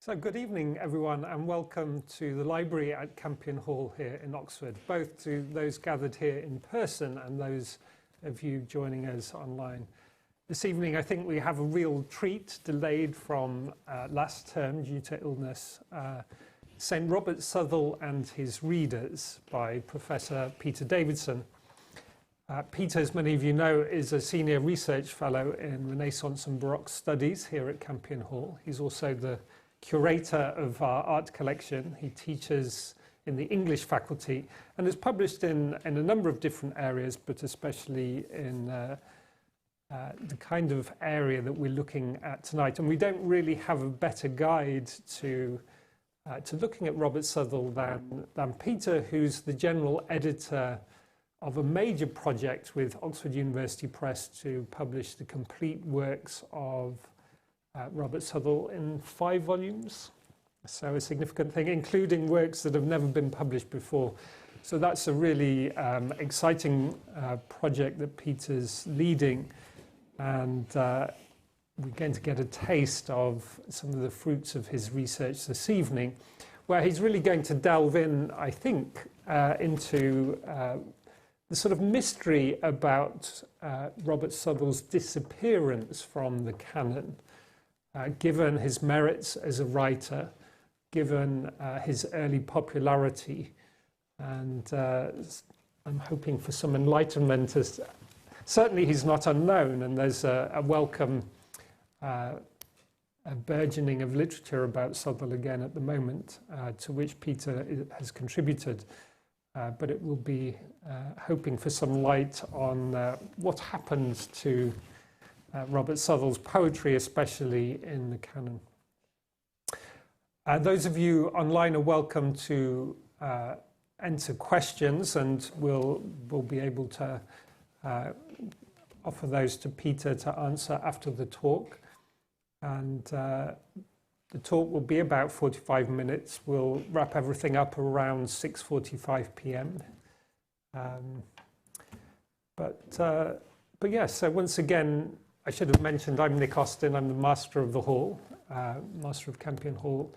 So good evening, everyone, and welcome to the library at Campion Hall here in Oxford, both to those gathered here in person and those of you joining us online. This evening, I think we have a real treat, delayed from last term due to illness, St. Robert Southwell and His Readers by Professor Peter Davidson. Peter, as many of you know, is a senior research fellow in Renaissance and Baroque Studies here at Campion Hall. He's also the curator of our art collection. He teaches in the English faculty and is published in a number of different areas, but especially in the kind of area that we're looking at tonight. And we don't really have a better guide to looking at Robert Southwell than Peter, who's the general editor of a major project with Oxford University Press to publish the complete works of Robert Southwell in 5 volumes, so a significant thing, including works that have never been published before. So that's a really exciting project that Peter's leading, and we're going to get a taste of some of the fruits of his research this evening, where he's really going to delve in, I think, into the sort of mystery about Robert Southwell's disappearance from the canon. Given his merits as a writer, given his early popularity, and I'm hoping for some enlightenment. As certainly he's not unknown, and there's a welcome a burgeoning of literature about Southwell again at the moment, to which Peter has contributed, but it will be hoping for some light on what happens to Robert Southwell's poetry, especially in the canon. Those of you online are welcome to enter questions, and we'll be able to offer those to Peter to answer after the talk. And the talk will be about 45 minutes. We'll wrap everything up around 6:45 p.m. But yes, so once again, I should have mentioned I'm Nick Austin. I'm the master of the hall, master of Campion Hall,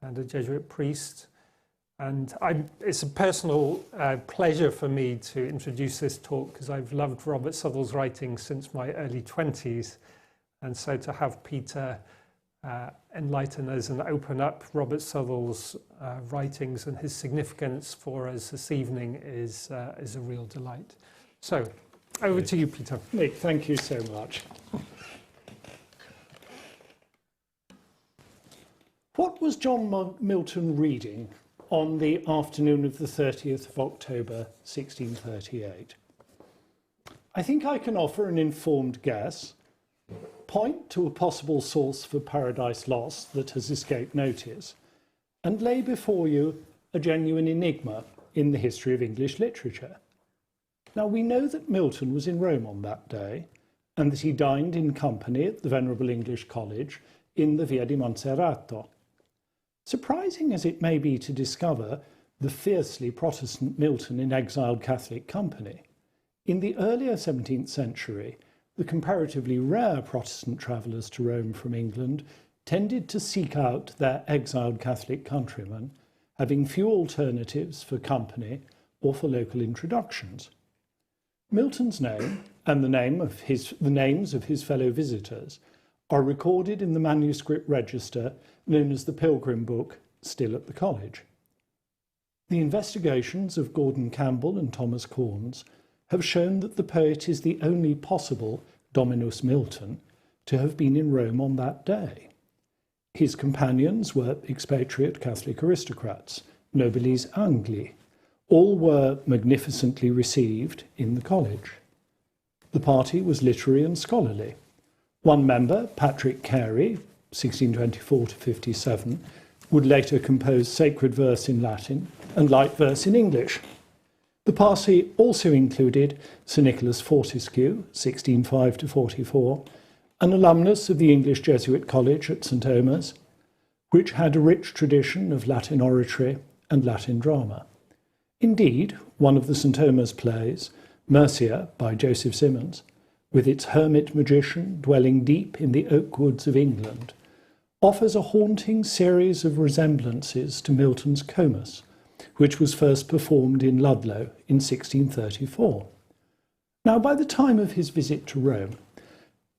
and a Jesuit priest. And it's a personal pleasure for me to introduce this talk because I've loved Robert Southwell's writing since my early 20s. And so to have Peter enlighten us and open up Robert Southwell's writings and his significance for us this evening is a real delight. So, over to you, Peter. Nick, thank you so much. What was John Milton reading on the afternoon of the 30th of October, 1638? I think I can offer an informed guess, point to a possible source for Paradise Lost that has escaped notice, and lay before you a genuine enigma in the history of English literature. Now, we know that Milton was in Rome on that day, and that he dined in company at the Venerable English College in the Via di Monserrato. Surprising as it may be to discover the fiercely Protestant Milton in exiled Catholic company, in the earlier 17th century, the comparatively rare Protestant travellers to Rome from England tended to seek out their exiled Catholic countrymen, having few alternatives for company or for local introductions. Milton's name and the names of his fellow visitors are recorded in the manuscript register known as the Pilgrim Book, still at the college. The investigations of Gordon Campbell and Thomas Corns have shown that the poet is the only possible Dominus Milton to have been in Rome on that day. His companions were expatriate Catholic aristocrats, nobiles Angli. All were magnificently received in the college. The party was literary and scholarly. One member, Patrick Carey, 1624 to 57, would later compose sacred verse in Latin and light verse in English. The party also included Sir Nicholas Fortescue, 1605 to 44, an alumnus of the English Jesuit College at St. Omer's, which had a rich tradition of Latin oratory and Latin drama. Indeed, one of the St. Omer's plays, Mercia by Joseph Symonds, with its hermit magician dwelling deep in the oak woods of England, offers a haunting series of resemblances to Milton's Comus, which was first performed in Ludlow in 1634. Now, by the time of his visit to Rome,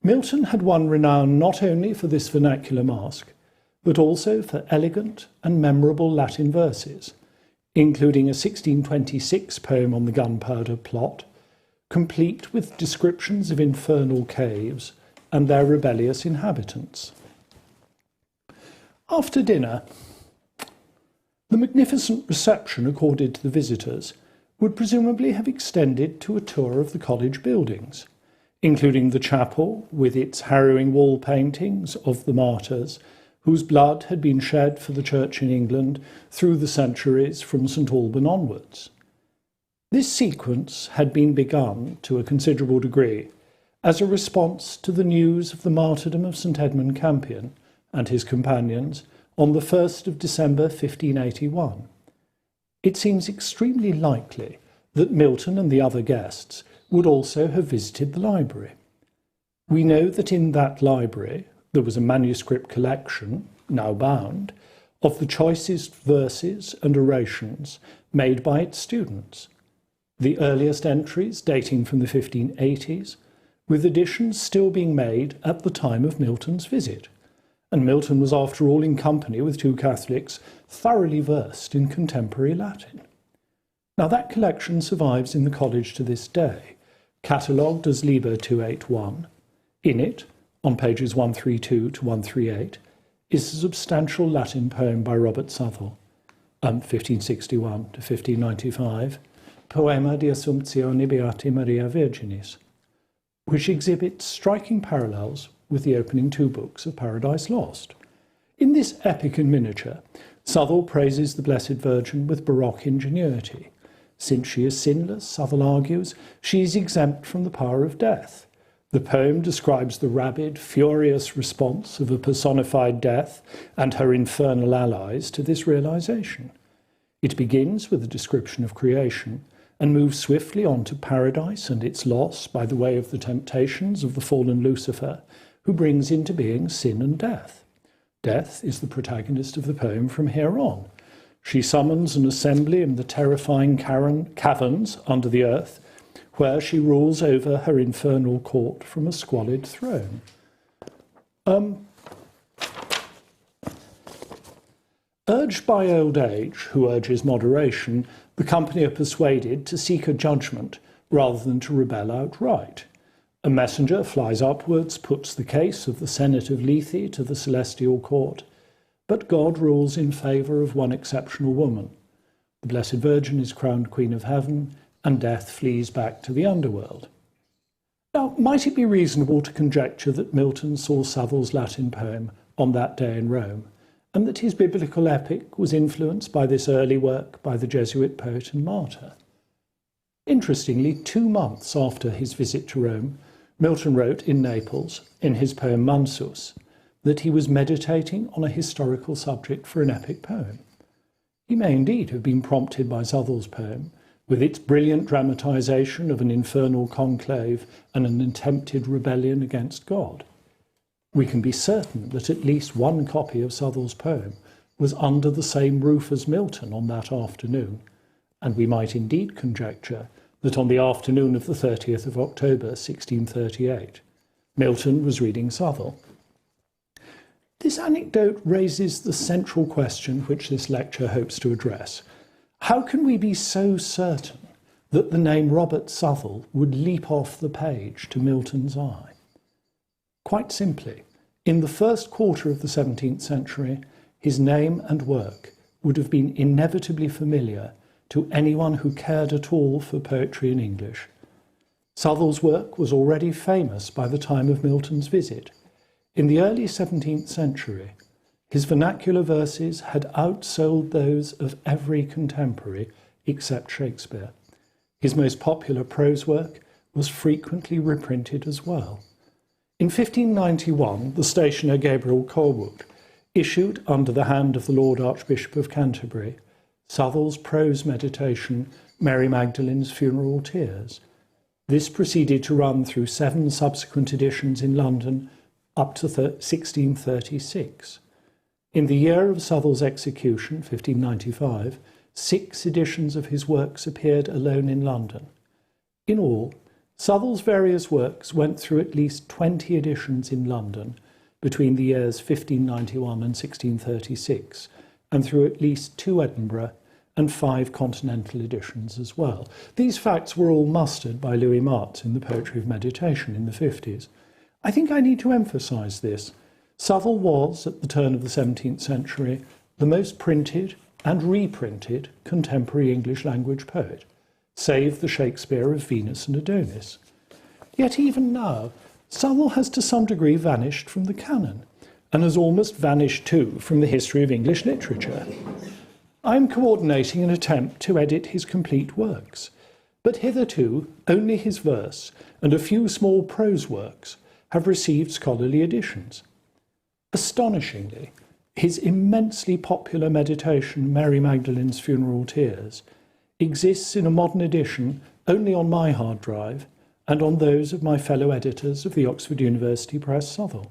Milton had won renown not only for this vernacular masque, but also for elegant and memorable Latin verses, including a 1626 poem on the gunpowder plot, complete with descriptions of infernal caves and their rebellious inhabitants. After dinner, the magnificent reception accorded to the visitors would presumably have extended to a tour of the college buildings, including the chapel with its harrowing wall paintings of the martyrs whose blood had been shed for the Church in England through the centuries from St Alban onwards. This sequence had been begun to a considerable degree as a response to the news of the martyrdom of St Edmund Campion and his companions on the 1st of December 1581. It seems extremely likely that Milton and the other guests would also have visited the library. We know that in that library there was a manuscript collection, now bound, of the choicest verses and orations made by its students, the earliest entries dating from the 1580s, with additions still being made at the time of Milton's visit. And Milton was, after all, in company with two Catholics thoroughly versed in contemporary Latin. Now, that collection survives in the college to this day, catalogued as Liber 281. In it, on pages 132 to 138, is a substantial Latin poem by Robert Southwell, 1561 to 1595, Poema de Assumptione Beati Maria Virginis, which exhibits striking parallels with the opening two books of Paradise Lost. In this epic in miniature, Southwell praises the Blessed Virgin with Baroque ingenuity. Since she is sinless, Southwell argues, she is exempt from the power of death. The poem describes the rabid, furious response of a personified death and her infernal allies to this realization. It begins with a description of creation and moves swiftly on to paradise and its loss by the way of the temptations of the fallen Lucifer, who brings into being sin and death. Death is the protagonist of the poem from here on. She summons an assembly in the terrifying caverns under the earth, where she rules over her infernal court from a squalid throne. Urged by old age, who urges moderation, the company are persuaded to seek a judgment rather than to rebel outright. A messenger flies upwards, puts the case of the Senate of Lethe to the celestial court, but God rules in favour of one exceptional woman. The Blessed Virgin is crowned Queen of Heaven, and death flees back to the underworld. Now, might it be reasonable to conjecture that Milton saw Southwell's Latin poem on that day in Rome, and that his biblical epic was influenced by this early work by the Jesuit poet and martyr? Interestingly, 2 months after his visit to Rome, Milton wrote in Naples, in his poem Mansus, that he was meditating on a historical subject for an epic poem. He may indeed have been prompted by Southwell's poem, with its brilliant dramatisation of an infernal conclave and an attempted rebellion against God. We can be certain that at least one copy of Southwell's poem was under the same roof as Milton on that afternoon, and we might indeed conjecture that on the afternoon of the 30th of October 1638, Milton was reading Southwell. This anecdote raises the central question which this lecture hopes to address. How can we be so certain that the name Robert Southwell would leap off the page to Milton's eye? Quite simply, in the first quarter of the 17th century, his name and work would have been inevitably familiar to anyone who cared at all for poetry in English. Southwell's work was already famous by the time of Milton's visit. In the early 17th century, his vernacular verses had outsold those of every contemporary except Shakespeare. His most popular prose work was frequently reprinted as well. In 1591, the stationer Gabriel Colwood issued, under the hand of the Lord Archbishop of Canterbury, Southwell's prose meditation, Mary Magdalene's Funeral Tears. This proceeded to run through 7 subsequent editions in London up to 1636. In the year of Southwell's execution, 1595, 6 editions of his works appeared alone in London. In all, Southwell's various works went through at least 20 editions in London between the years 1591 and 1636, and through at least 2 Edinburgh and 5 continental editions as well. These facts were all mustered by Louis Martz in the Poetry of Meditation in the 50s. I think I need to emphasise this. Southwell was, at the turn of the 17th century, the most printed and reprinted contemporary English language poet, save the Shakespeare of Venus and Adonis. Yet even now, Southwell has to some degree vanished from the canon, and has almost vanished too from the history of English literature. I am coordinating an attempt to edit his complete works, but hitherto only his verse and a few small prose works have received scholarly editions. Astonishingly, his immensely popular meditation, Mary Magdalene's Funeral Tears, exists in a modern edition only on my hard drive and on those of my fellow editors of the Oxford University Press Southwell.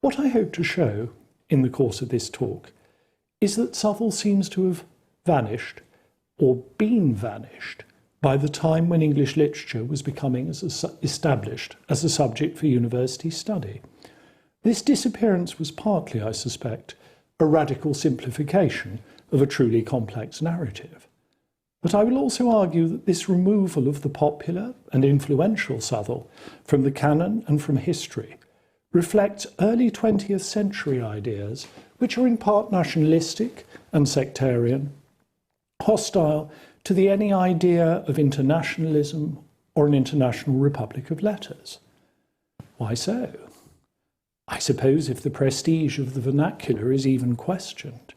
What I hope to show in the course of this talk is that Southwell seems to have vanished, or been vanished, by the time when English literature was becoming established as a subject for university study. This disappearance was partly, I suspect, a radical simplification of a truly complex narrative. But I will also argue that this removal of the popular and influential Southwell from the canon and from history reflects early 20th century ideas which are in part nationalistic and sectarian, hostile to any idea of internationalism or an international republic of letters. Why so? I suppose if the prestige of the vernacular is even questioned,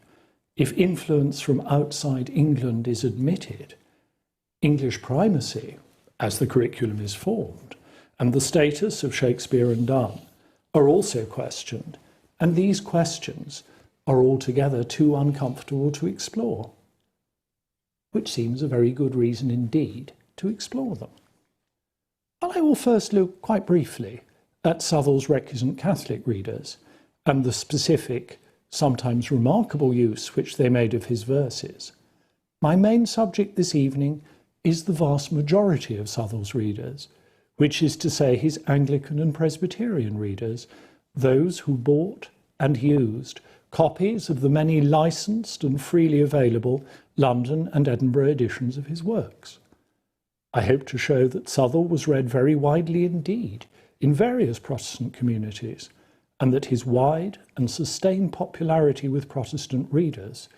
if influence from outside England is admitted, English primacy, as the curriculum is formed, and the status of Shakespeare and Donne are also questioned, and these questions are altogether too uncomfortable to explore, which seems a very good reason indeed to explore them. But I will first look quite briefly at Southwell's Recusant Catholic readers and the specific, sometimes remarkable use which they made of his verses. My main subject this evening is the vast majority of Southwell's readers, which is to say his Anglican and Presbyterian readers, those who bought and used copies of the many licensed and freely available London and Edinburgh editions of his works. I hope to show that Southwell was read very widely indeed in various Protestant communities, and that his wide and sustained popularity with Protestant readers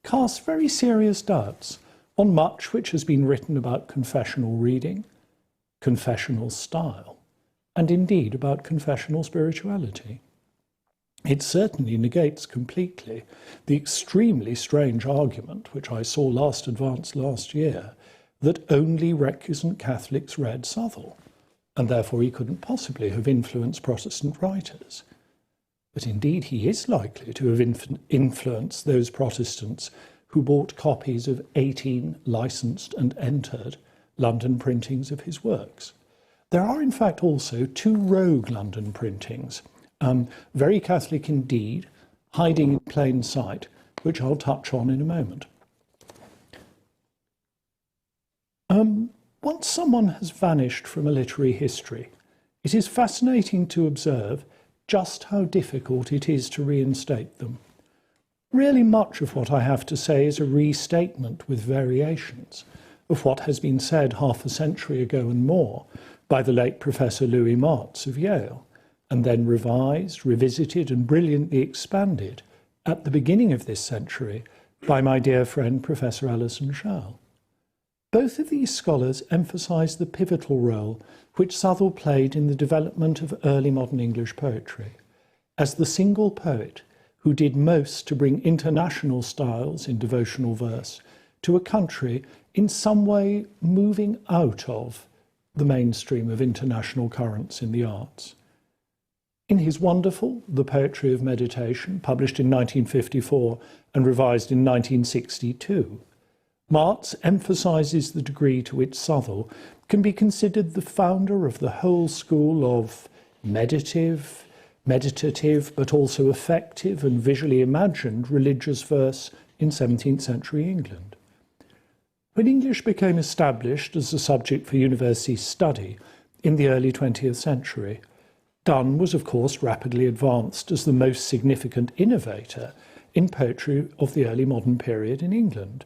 casts very serious doubts on much which has been written about confessional reading, confessional style, and indeed about confessional spirituality. It certainly negates completely the extremely strange argument which I saw advanced last year, that only recusant Catholics read Southwell, and therefore he couldn't possibly have influenced Protestant writers. But indeed he is likely to have influenced those Protestants who bought copies of 18 licensed and entered London printings of his works. There are in fact also 2 rogue London printings, very Catholic indeed, hiding in plain sight, which I'll touch on in a moment. Once someone has vanished from a literary history, it is fascinating to observe just how difficult it is to reinstate them. Really much of what I have to say is a restatement with variations of what has been said half a century ago and more by the late Professor Louis Martz of Yale, and then revised, revisited and brilliantly expanded at the beginning of this century by my dear friend Professor Alison Schall. Both of these scholars emphasise the pivotal role which Southwell played in the development of early modern English poetry, as the single poet who did most to bring international styles in devotional verse to a country in some way moving out of the mainstream of international currents in the arts. In his wonderful The Poetry of Meditation, published in 1954 and revised in 1962, Martz emphasises the degree to which Southwell can be considered the founder of the whole school of meditative, meditative but also effective and visually imagined religious verse in 17th century England. When English became established as a subject for university study in the early 20th century, Dunn was of course rapidly advanced as the most significant innovator in poetry of the early modern period in England.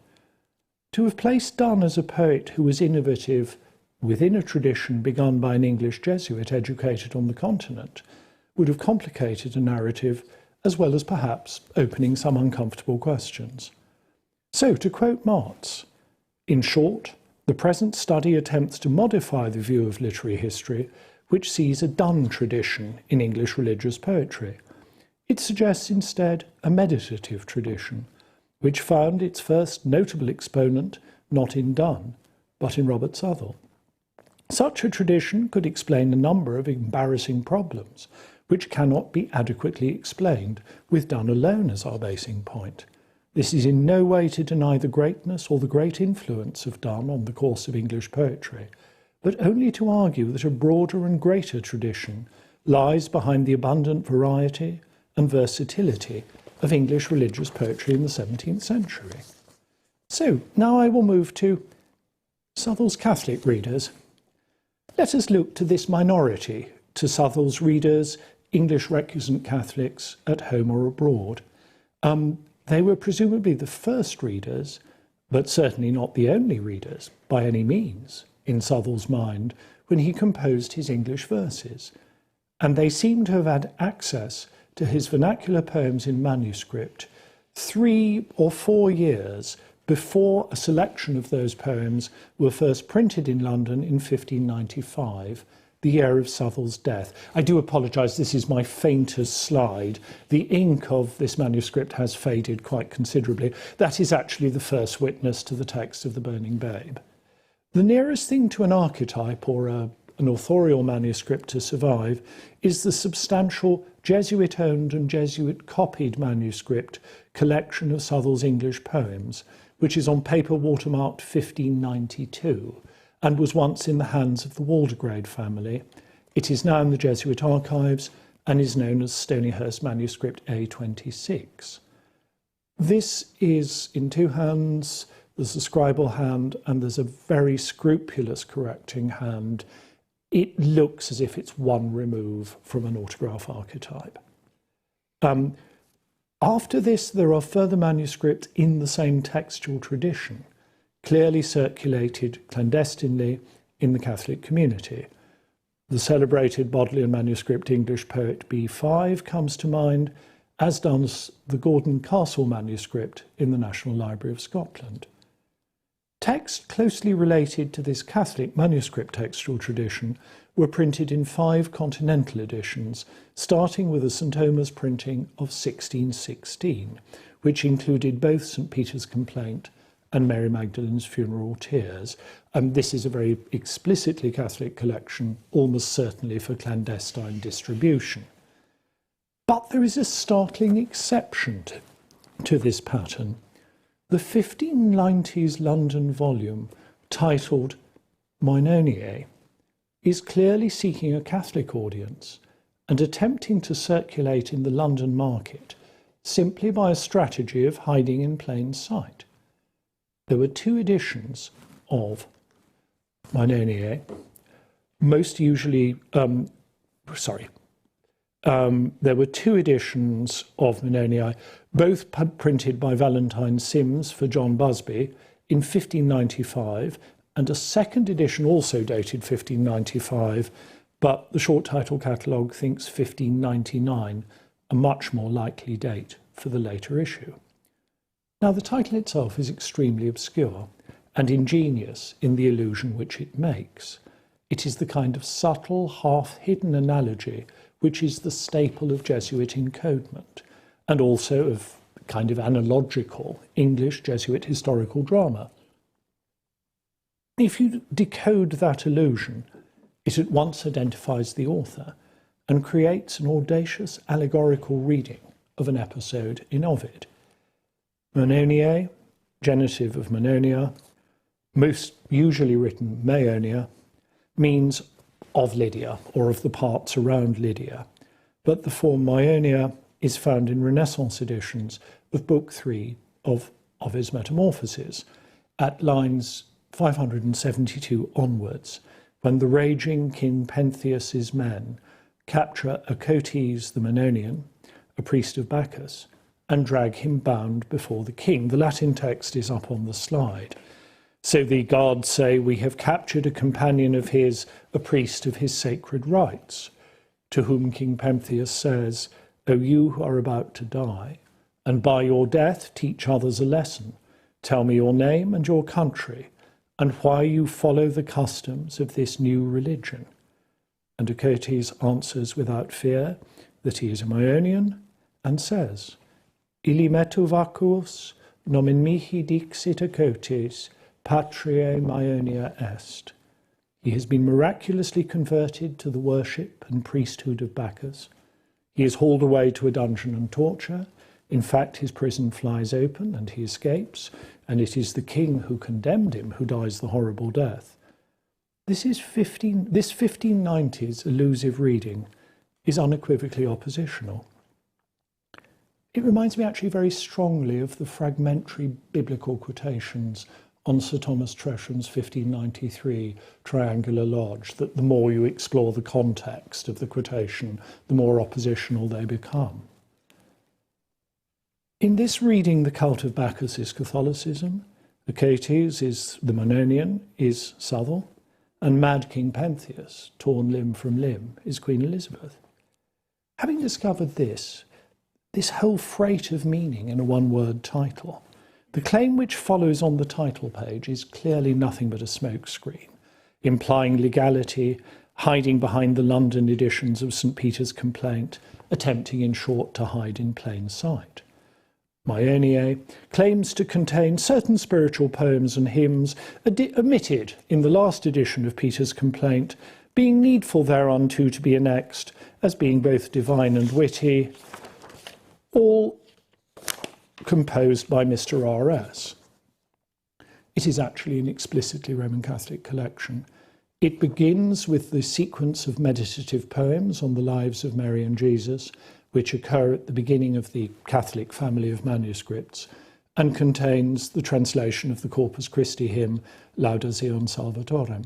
To have placed Dunn as a poet who was innovative within a tradition begun by an English Jesuit educated on the continent would have complicated a narrative as well as perhaps opening some uncomfortable questions. So, to quote Marx, in short, the present study attempts to modify the view of literary history which sees a Dunn tradition in English religious poetry. It suggests instead a meditative tradition, which found its first notable exponent not in Dunn, but in Robert Southwell. Such a tradition could explain a number of embarrassing problems, which cannot be adequately explained with Dunn alone as our basing point. This is in no way to deny the greatness or the great influence of Dunn on the course of English poetry, but only to argue that a broader and greater tradition lies behind the abundant variety and versatility of English religious poetry in the 17th century. So, now I will move to Southwell's Catholic readers. Let us look to this minority, to Southwell's readers, English recusant Catholics at home or abroad. They were presumably the first readers, but certainly not the only readers, by any means, in Southwell's mind when he composed his English verses, and they seem to have had access to his vernacular poems in manuscript 3 or 4 years before a selection of those poems were first printed in London in 1595, the year of Southwell's death. I do apologise, this is my faintest slide. The ink of this manuscript has faded quite considerably. That is actually the first witness to the text of the Burning Babe. The nearest thing to an archetype or an authorial manuscript to survive is the substantial Jesuit-owned and Jesuit-copied manuscript collection of Southwell's English poems, which is on paper watermarked 1592 and was once in the hands of the Waldegrade family. It is now in the Jesuit archives and is known as Stonyhurst Manuscript A26. This is in 2 hands. There's a scribal hand and there's a very scrupulous correcting hand. It looks as if it's one remove from an autograph archetype. After this, there are further manuscripts in the same textual tradition, clearly circulated clandestinely in the Catholic community. The celebrated Bodleian manuscript English poet B5 comes to mind, as does the Gordon Castle manuscript in the National Library of Scotland. Texts closely related to this Catholic manuscript textual tradition were printed in 5 continental editions, starting with a St Omer's printing of 1616, which included both St Peter's Complaint and Mary Magdalene's Funeral Tears. This is a very explicitly Catholic collection, almost certainly for clandestine distribution. But there is a startling exception to this pattern. The 1590s London volume, titled Moinoniae, is clearly seeking a Catholic audience and attempting to circulate in the London market simply by a strategy of hiding in plain sight. There were 2 editions of Moinoniae, there were 2 editions of Moinoniae, both printed by Valentine Sims for John Busby in 1595, and a second edition also dated 1595, but the short title catalogue thinks 1599, a much more likely date for the later issue. Now, the title itself is extremely obscure and ingenious in the illusion which it makes. It is the kind of subtle, half-hidden analogy which is the staple of Jesuit encodement, and also of kind of analogical English Jesuit historical drama. If you decode that illusion, it at once identifies the author and creates an audacious allegorical reading of an episode in Ovid. Moinoniae, genitive of Mononia, most usually written Maeonia, means of Lydia, or of the parts around Lydia. but the form Myonia is found in Renaissance editions of Book 3 of his Metamorphoses, at lines 572 onwards, when the raging King Pentheus's men capture Acotes the Menonian, a priest of Bacchus, and drag him bound before the king. The Latin text is up on the slide. So the guards say, "We have captured a companion of his, a priest of his sacred rites," to whom King Pentheus says, "O you who are about to die, and by your death teach others a lesson, tell me your name and your country, and why you follow the customs of this new religion." And Acotes answers without fear that he is a Myonian, and says, "Illi metu vacuus, nomen mihi dixit Acotes, patriae Myonia est." He has been miraculously converted to the worship and priesthood of Bacchus. He is hauled away to a dungeon and torture. In fact, his prison flies open and he escapes, and it is the king who condemned him who dies the horrible death. This 1590s elusive reading is unequivocally oppositional. It reminds me actually very strongly of the fragmentary biblical quotations on Sir Thomas Tresham's 1593 Triangular Lodge, that the more you explore the context of the quotation, the more oppositional they become. In this reading, the cult of Bacchus is Catholicism, Acotes is the Menonian, is Southwell, and Mad King Pentheus, torn limb from limb, is Queen Elizabeth. Having discovered this whole freight of meaning in a one-word title, the claim which follows on the title page is clearly nothing but a smokescreen, implying legality, hiding behind the London editions of St. Peter's Complaint, attempting in short to hide in plain sight. Myonia claims to contain certain spiritual poems and hymns omitted in the last edition of Peter's Complaint, being needful thereunto to be annexed as being both divine and witty, all composed by Mr. R.S. It is actually an explicitly Roman Catholic collection. It begins with the sequence of meditative poems on the lives of Mary and Jesus, which occur at the beginning of the Catholic family of manuscripts, and contains the translation of the Corpus Christi hymn Lauda Zion Salvatorem.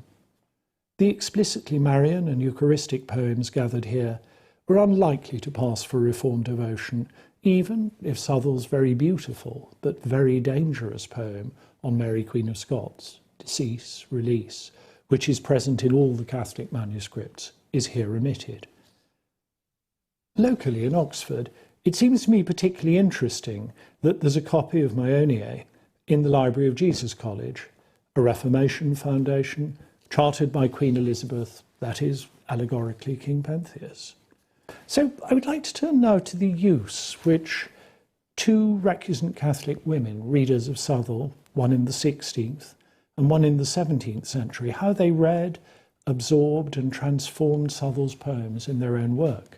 The explicitly Marian and Eucharistic poems gathered here were unlikely to pass for Reformed devotion, even if Southwell's very beautiful but very dangerous poem on Mary Queen of Scots, Decease, Release, which is present in all the Catholic manuscripts, is here omitted. Locally in Oxford, it seems to me particularly interesting that there's a copy of Myonia in the Library of Jesus College, a Reformation foundation chartered by Queen Elizabeth, that is, allegorically King Pentheus. So I would like to turn now to the use which two recusant Catholic women, readers of Southwell, one in the 16th and one in the 17th century, how they read, absorbed and transformed Southwell's poems in their own work.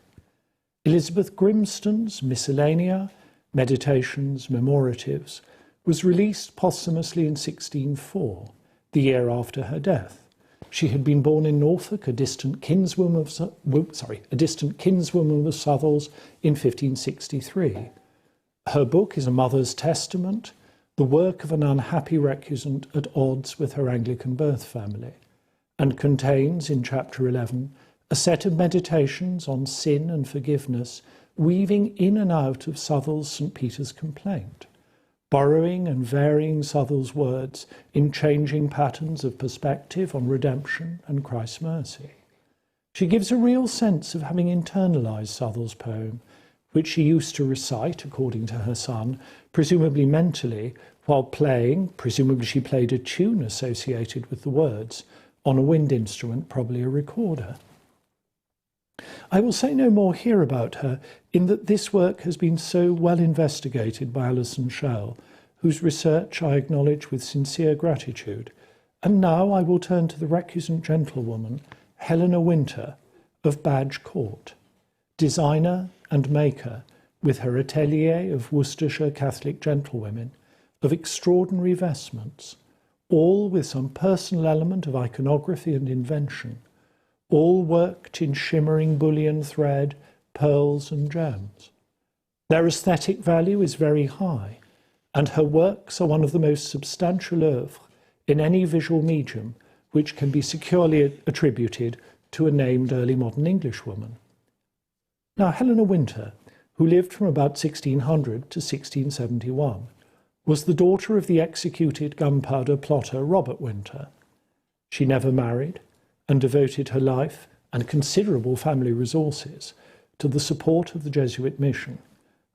Elizabeth Grimston's Miscellanea, Meditations, Memoratives, was released posthumously in 1604, the year after her death. She had been born in Norfolk, a distant kinswoman of Southwell's in 1563. Her book is a mother's testament, the work of an unhappy recusant at odds with her Anglican birth family, and contains, in chapter 11, a set of meditations on sin and forgiveness, weaving in and out of Southwell's St. Peter's Complaint, borrowing and varying Southwell's words in changing patterns of perspective on redemption and Christ's mercy. She gives a real sense of having internalized Southwell's poem, which she used to recite, according to her son, presumably mentally, while playing, presumably she played a tune associated with the words, on a wind instrument, probably a recorder. I will say no more here about her, in that this work has been so well investigated by Alison Shell, whose research I acknowledge with sincere gratitude. And now I will turn to the recusant gentlewoman, Helena Winter, of Badge Court, designer and maker, with her atelier of Worcestershire Catholic gentlewomen, of extraordinary vestments, all with some personal element of iconography and invention, all worked in shimmering bullion thread, pearls and gems. Their aesthetic value is very high, and her works are one of the most substantial oeuvres in any visual medium which can be securely attributed to a named early modern Englishwoman. Now, Helena Winter, who lived from about 1600 to 1671, was the daughter of the executed gunpowder plotter Robert Winter. She never married and devoted her life and considerable family resources to the support of the Jesuit mission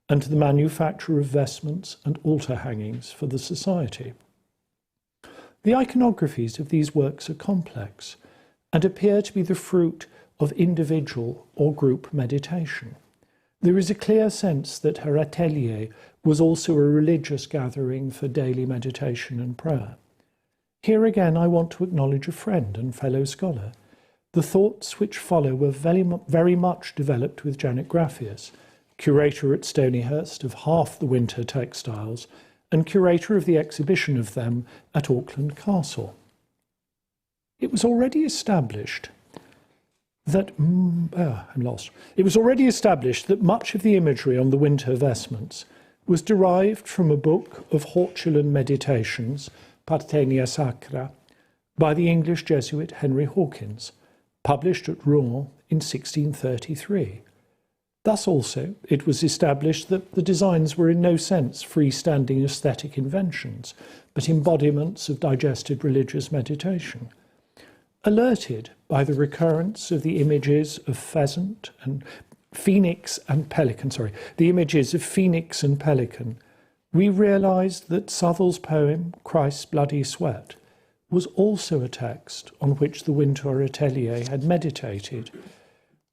and to the manufacture of vestments and altar hangings for the society. The iconographies of these works are complex and appear to be the fruit of individual or group meditation. There is a clear sense that her atelier was also a religious gathering for daily meditation and prayer. Here again I want to acknowledge a friend and fellow scholar. The thoughts which follow were very much developed with Janet Graffius, curator at Stonyhurst of half the Winter textiles and curator of the exhibition of them at Auckland Castle. It was already established that much of the imagery on the winter vestments was derived from a book of Hortulan meditations, Partenia Sacra, by the English Jesuit Henry Hawkins, published at Rouen in 1633. Thus also it was established that the designs were in no sense freestanding aesthetic inventions, but embodiments of digested religious meditation. Alerted by the recurrence of the images of phoenix and pelican, we realised that Southwell's poem, Christ's Bloody Sweat, was also a text on which the Winter atelier had meditated.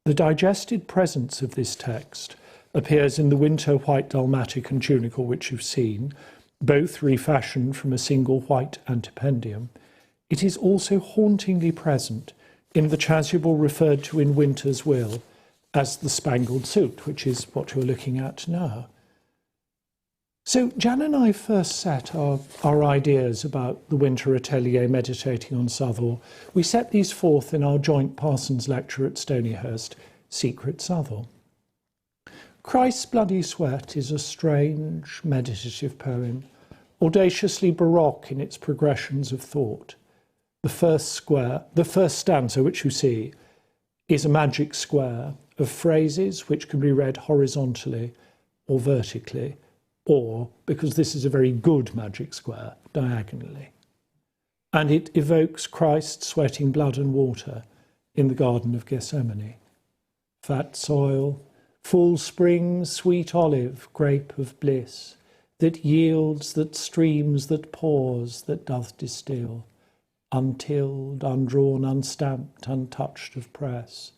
The digested presence of this text appears in the Winter white dalmatic and tunicle which you've seen, both refashioned from a single white antependium. It is also hauntingly present in the chasuble referred to in Winter's will as the spangled suit, which is what you're looking at now. So Jan and I first set our ideas about the Winter atelier meditating on Southwell. We set these forth in our joint Parsons lecture at Stonyhurst, Secret Southwell. Christ's Bloody Sweat is a strange, meditative poem, audaciously baroque in its progressions of thought. The first stanza, which you see, is a magic square of phrases which can be read horizontally or vertically, or, because this is a very good magic square, diagonally. And it evokes Christ sweating blood and water in the Garden of Gethsemane. Fat soil, full spring, sweet olive, grape of bliss, that yields, that streams, that pours, that doth distill, untilled, undrawn, unstamped, untouched of press,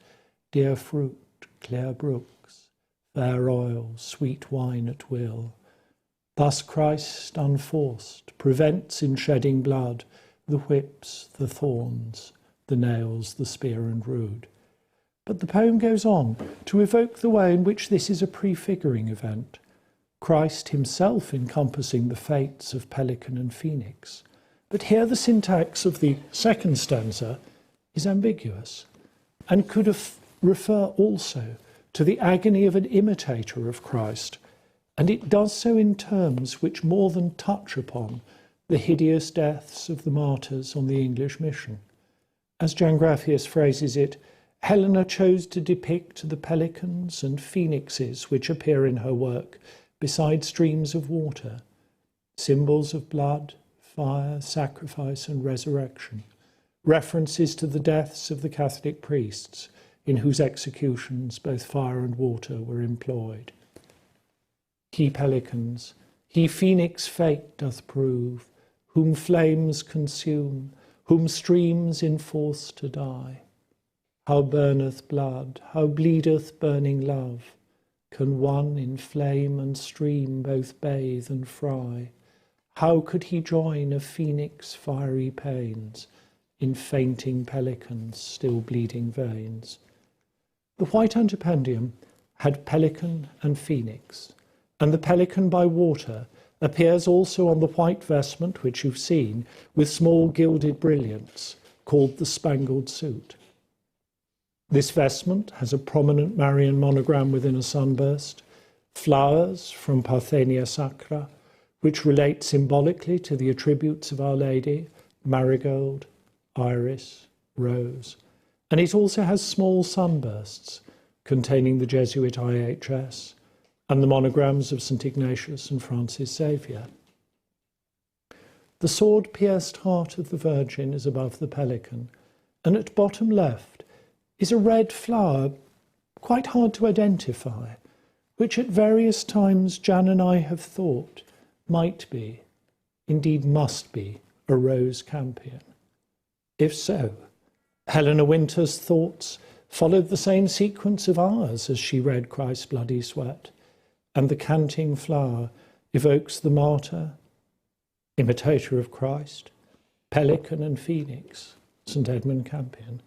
dear fruit, clear brooks, fair oil, sweet wine at will. Thus Christ, unforced, prevents in shedding blood the whips, the thorns, the nails, the spear and rood. But the poem goes on to evoke the way in which this is a prefiguring event, Christ himself encompassing the fates of pelican and phoenix. But here the syntax of the second stanza is ambiguous and could refer also to the agony of an imitator of Christ, and it does so in terms which more than touch upon the hideous deaths of the martyrs on the English mission. As Jan Graffius phrases it, Helena chose to depict the pelicans and phoenixes which appear in her work beside streams of water, symbols of blood, fire, sacrifice and resurrection, references to the deaths of the Catholic priests in whose executions both fire and water were employed. He pelicans, he phoenix fate doth prove, whom flames consume, whom streams enforce to die. How burneth blood, how bleedeth burning love, can one in flame and stream both bathe and fry? How could he join a phoenix fiery pains in fainting pelicans' still bleeding veins? The white antependium had pelican and phoenix, and the pelican by water appears also on the white vestment which you've seen with small gilded brilliants called the spangled suit. This vestment has a prominent Marian monogram within a sunburst, flowers from Parthenia sacra, which relate symbolically to the attributes of Our Lady, marigold, iris, rose. And it also has small sunbursts containing the Jesuit IHS and the monograms of St. Ignatius and Francis Xavier. The sword-pierced heart of the Virgin is above the pelican, and at bottom left is a red flower, quite hard to identify, which at various times Jan and I have thought might be, indeed must be, a rose campion. If so, Helena Winter's thoughts followed the same sequence of ours as she read Christ's bloody sweat, and the canting flower evokes the martyr, imitator of Christ, pelican and phoenix, St. Edmund Campion.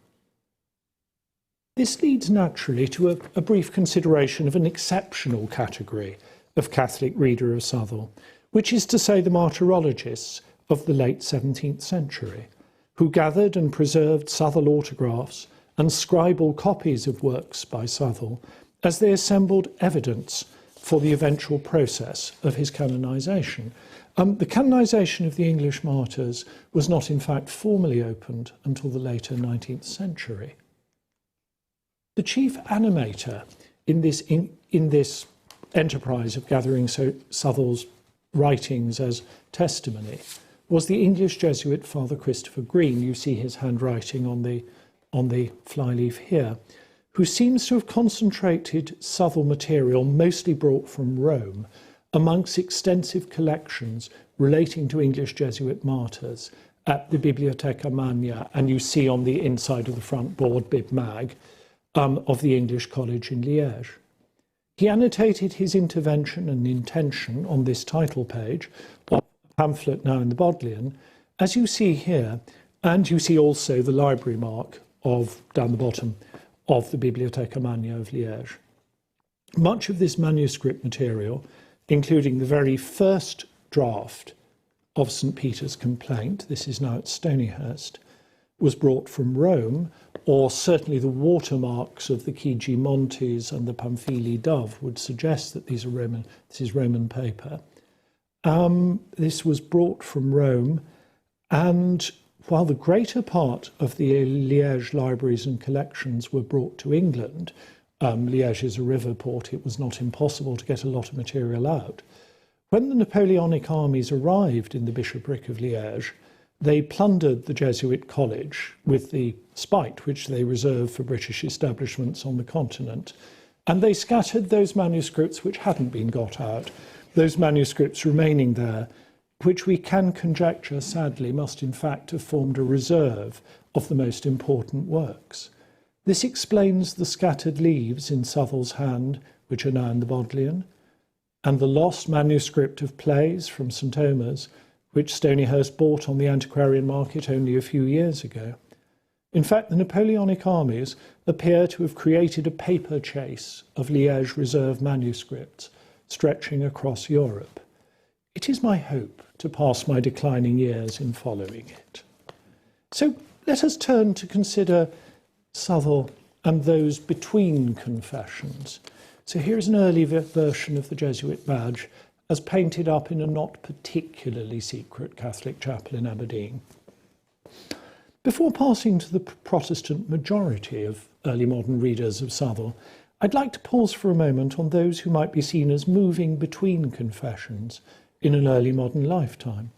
This leads naturally to a brief consideration of an exceptional category of Catholic reader of Southwell, which is to say the martyrologists of the late 17th century, who gathered and preserved Southwell autographs and scribal copies of works by Southwell as they assembled evidence for the eventual process of his canonisation. The canonisation of the English martyrs was not in fact formally opened until the later 19th century. The chief animator in this enterprise of gathering Southwell's writings as testimony was the English Jesuit Father Christopher Green. You see his handwriting on the flyleaf here, who seems to have concentrated Southwell material mostly brought from Rome amongst extensive collections relating to English Jesuit martyrs at the Biblioteca Magna, and you see on the inside of the front board, Bib Mag, of the English College in Liège. He annotated his intervention and intention on this title page of a pamphlet now in the Bodleian, as you see here, and you see also the library mark of, down the bottom, of the Biblioteca Magna of Liège. Much of this manuscript material, including the very first draft of St. Peter's complaint, this is now at Stonyhurst, was brought from Rome, or certainly the watermarks of the Chigi Montes and the Pamphili Dove would suggest that this is Roman paper. This was brought from Rome, and while the greater part of the Liège libraries and collections were brought to England, Liège is a river port, it was not impossible to get a lot of material out. When the Napoleonic armies arrived in the bishopric of Liège, they plundered the Jesuit college with the spite which they reserved for British establishments on the continent, and they scattered those manuscripts which hadn't been got out, those manuscripts remaining there, which we can conjecture, sadly, must in fact have formed a reserve of the most important works. This explains the scattered leaves in Southwell's hand, which are now in the Bodleian, and the lost manuscript of plays from St. Omer's, which Stonyhurst bought on the antiquarian market only a few years ago. In fact, the Napoleonic armies appear to have created a paper chase of Liège reserve manuscripts stretching across Europe. It is my hope to pass my declining years in following it. So let us turn to consider Southwell and those between confessions. So here is an early version of the Jesuit badge as painted up in a not particularly secret Catholic chapel in Aberdeen. Before passing to the Protestant majority of early modern readers of Southwell, I'd like to pause for a moment on those who might be seen as moving between confessions in an early modern lifetime.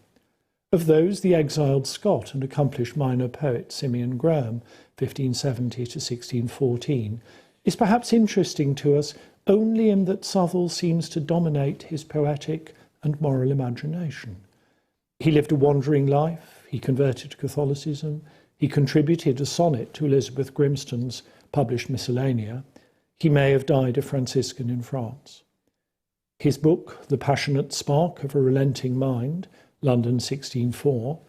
Of those, the exiled Scot and accomplished minor poet Simeon Graham, 1570 to 1614, is perhaps interesting to us only in that Southwell seems to dominate his poetic and moral imagination. He lived a wandering life, he converted to Catholicism, he contributed a sonnet to Elizabeth Grimston's published Miscellanea. He may have died a Franciscan in France. His book, The Passionate Spark of a Relenting Mind, London 1604,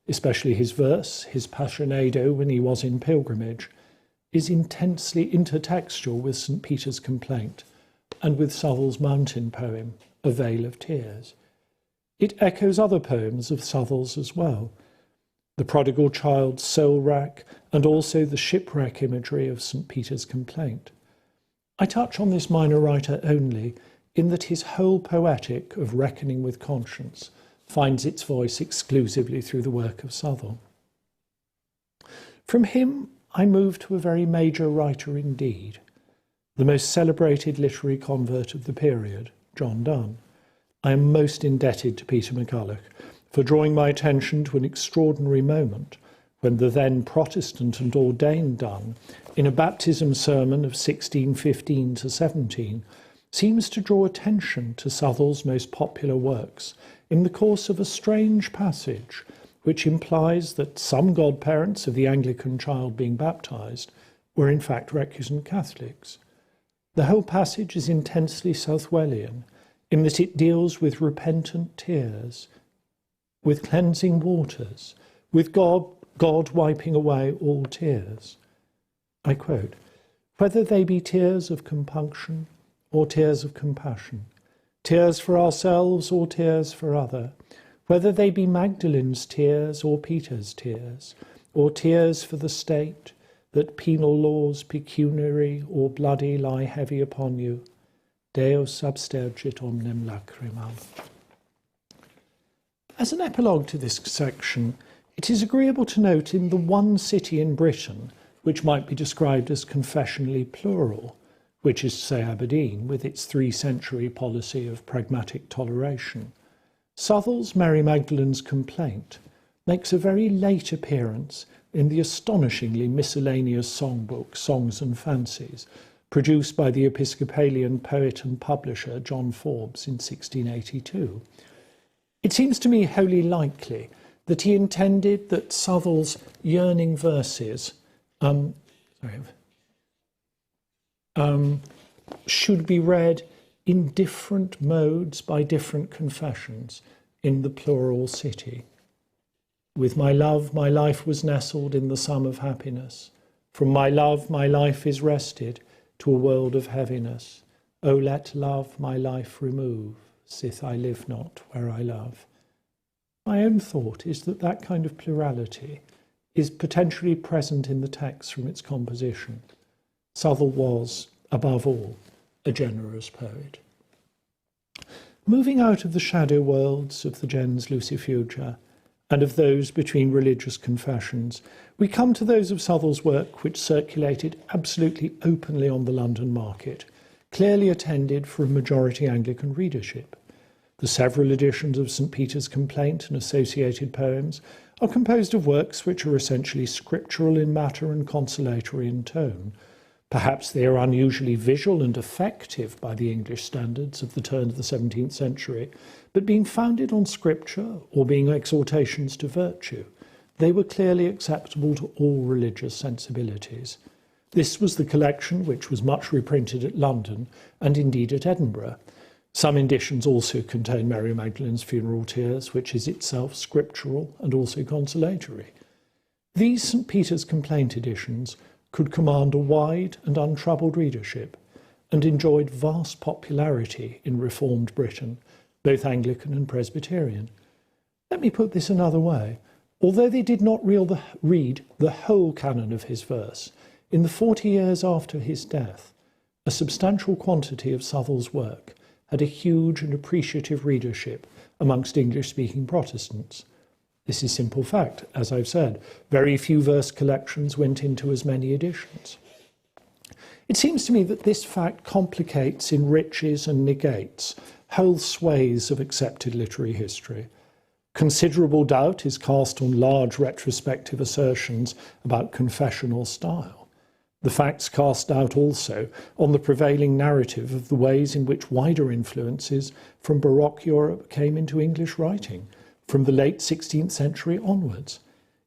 especially his verse, his Passionado when he was in pilgrimage, is intensely intertextual with St. Peter's complaint and with Southwell's mountain poem, A Vale of Tears. It echoes other poems of Southwell's as well. the prodigal child's soul rack, and also the shipwreck imagery of St. Peter's complaint. I touch on this minor writer only in that his whole poetic of reckoning with conscience finds its voice exclusively through the work of Southwell. From him, I move to a very major writer indeed, the most celebrated literary convert of the period, John Donne. I am most indebted to Peter McCulloch for drawing my attention to an extraordinary moment when the then Protestant and ordained Dunn, in a baptism sermon of 1615 to 17, seems to draw attention to Southwell's most popular works in the course of a strange passage which implies that some godparents of the Anglican child being baptised were in fact recusant Catholics. The whole passage is intensely Southwellian in that it deals with repentant tears, with cleansing waters, with God wiping away all tears. I quote, "Whether they be tears of compunction or tears of compassion, tears for ourselves or tears for other, whether they be Magdalene's tears or Peter's tears, or tears for the state, that penal laws pecuniary or bloody lie heavy upon you, Deus abstergit omnem lacrimam." As an epilogue to this section, it is agreeable to note in the one city in Britain which might be described as confessionally plural, which is to say Aberdeen, with its 3-century policy of pragmatic toleration, Southwell's Mary Magdalene's Complaint makes a very late appearance in the astonishingly miscellaneous songbook Songs and Fancies, produced by the Episcopalian poet and publisher John Forbes in 1682. It seems to me wholly likely that he intended that Southwell's yearning verses should be read in different modes by different confessions in the plural city. With my love, my life was nestled in the sum of happiness. From my love, my life is wrested to a world of heaviness. O let love my life remove, sith I live not where I love. My own thought is that that kind of plurality is potentially present in the text from its composition. Southwell was, above all, a generous poet. Moving out of the shadow worlds of the gens Lucifugia and of those between religious confessions, we come to those of Southwell's work which circulated absolutely openly on the London market, clearly attended for a majority Anglican readership. The several editions of St. Peter's Complaint and associated poems are composed of works which are essentially scriptural in matter and consolatory in tone. Perhaps they are unusually visual and effective by the English standards of the turn of the 17th century, but being founded on scripture or being exhortations to virtue, they were clearly acceptable to all religious sensibilities. This was the collection which was much reprinted at London and indeed at Edinburgh. Some editions also contain Mary Magdalene's Funeral Tears, which is itself scriptural and also consolatory. These St. Peter's Complaint editions could command a wide and untroubled readership and enjoyed vast popularity in Reformed Britain, both Anglican and Presbyterian. Let me put this another way. Although they did not read the whole canon of his verse, in the 40 years after his death, a substantial quantity of Southwell's work had a huge and appreciative readership amongst English-speaking Protestants. This is simple fact. As I've said, very few verse collections went into as many editions. It seems to me that this fact complicates, enriches and negates whole swathes of accepted literary history. Considerable doubt is cast on large retrospective assertions about confessional style. The facts cast doubt also on the prevailing narrative of the ways in which wider influences from Baroque Europe came into English writing, from the late 16th century onwards.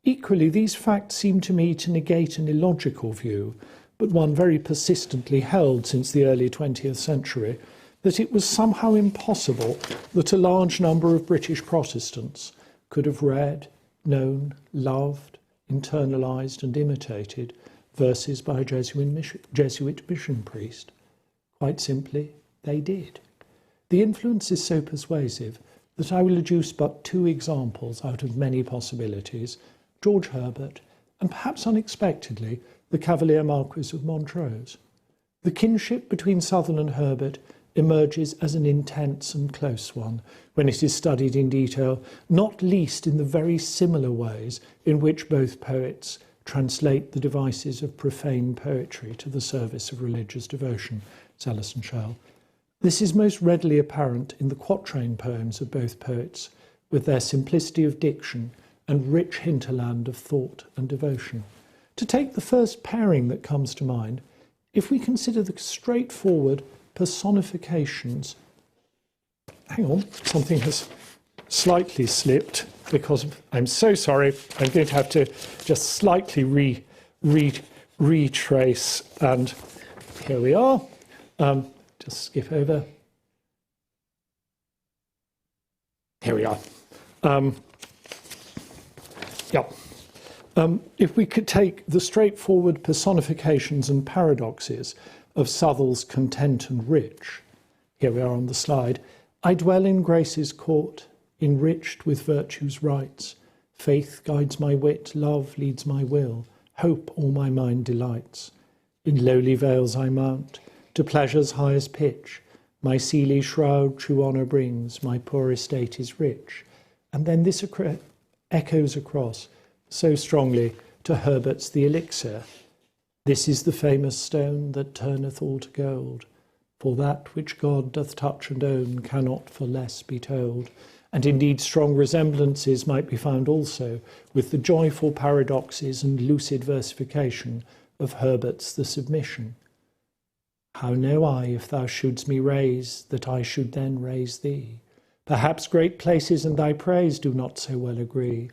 Equally, these facts seem to me to negate an illogical view, but one very persistently held since the early 20th century, that it was somehow impossible that a large number of British Protestants could have read, known, loved, internalised and imitated verses by a Jesuit mission priest. Quite simply, they did. The influence is so persuasive that I will adduce but 2 examples out of many possibilities, George Herbert, and perhaps unexpectedly, the Cavalier Marquis of Montrose. The kinship between Southwell and Herbert emerges as an intense and close one when it is studied in detail, not least in the very similar ways in which both poets translate the devices of profane poetry to the service of religious devotion, Sellis and Shell. This is most readily apparent in the quatrain poems of both poets, with their simplicity of diction and rich hinterland of thought and devotion. To take the first pairing that comes to mind, if we consider the straightforward personifications. Hang on, something has slightly slipped because I'm so sorry. I'm going to have to just slightly retrace, and here we are. Just skip over. Here we are. If we could take the straightforward personifications and paradoxes of Southwell's content and rich, here we are on the slide. I dwell in grace's court, enriched with virtue's rights. Faith guides my wit, love leads my will, hope all my mind delights. In lowly vales I mount, to pleasure's highest pitch. My seely shroud true honour brings, my poor estate is rich. And then this echoes across so strongly to Herbert's The Elixir. This is the famous stone that turneth all to gold, for that which God doth touch and own cannot for less be told. And indeed strong resemblances might be found also with the joyful paradoxes and lucid versification of Herbert's The Submission. How know I, if thou shouldst me raise, that I should then raise thee? Perhaps great places and thy praise do not so well agree.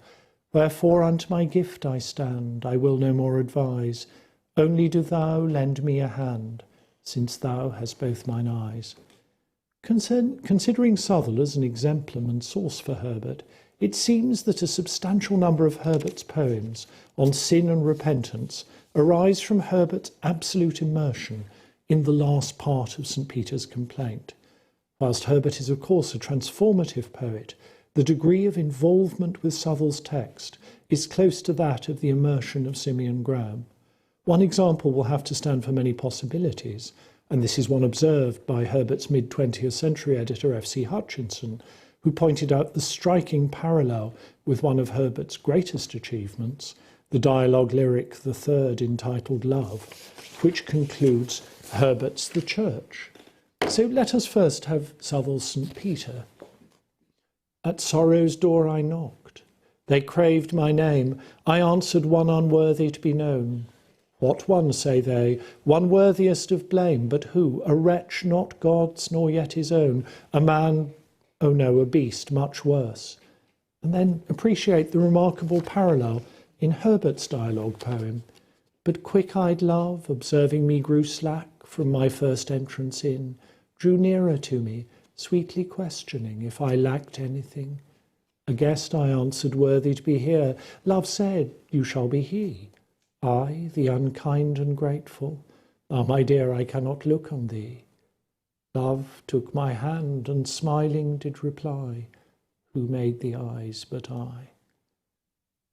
Wherefore unto my gift I stand, I will no more advise. Only do thou lend me a hand, since thou hast both mine eyes. Considering Southwell as an exemplum and source for Herbert, it seems that a substantial number of Herbert's poems on sin and repentance arise from Herbert's absolute immersion in the last part of St. Peter's Complaint. Whilst Herbert is of course a transformative poet, the degree of involvement with Southwell's text is close to that of the immersion of Simeon Graham. One example will have to stand for many possibilities, and this is one observed by Herbert's mid-20th century editor F.C. Hutchinson, who pointed out the striking parallel with one of Herbert's greatest achievements, the dialogue lyric, the third, entitled Love, which concludes Herbert's The Church. So let us first have Southwell's St. Peter. At sorrow's door I knocked. They craved my name. I answered, one unworthy to be known. What one, say they, one worthiest of blame, but who? A wretch not God's nor yet his own, a man, oh no, a beast, much worse. And then appreciate the remarkable parallel in Herbert's dialogue poem. But quick-eyed love, observing me grew slack from my first entrance in, drew nearer to me, sweetly questioning if I lacked anything. A guest I answered, worthy to be here. Love said, you shall be he. I, the unkind and grateful, ah, my dear, I cannot look on thee. Love took my hand and smiling did reply, who made the eyes but I?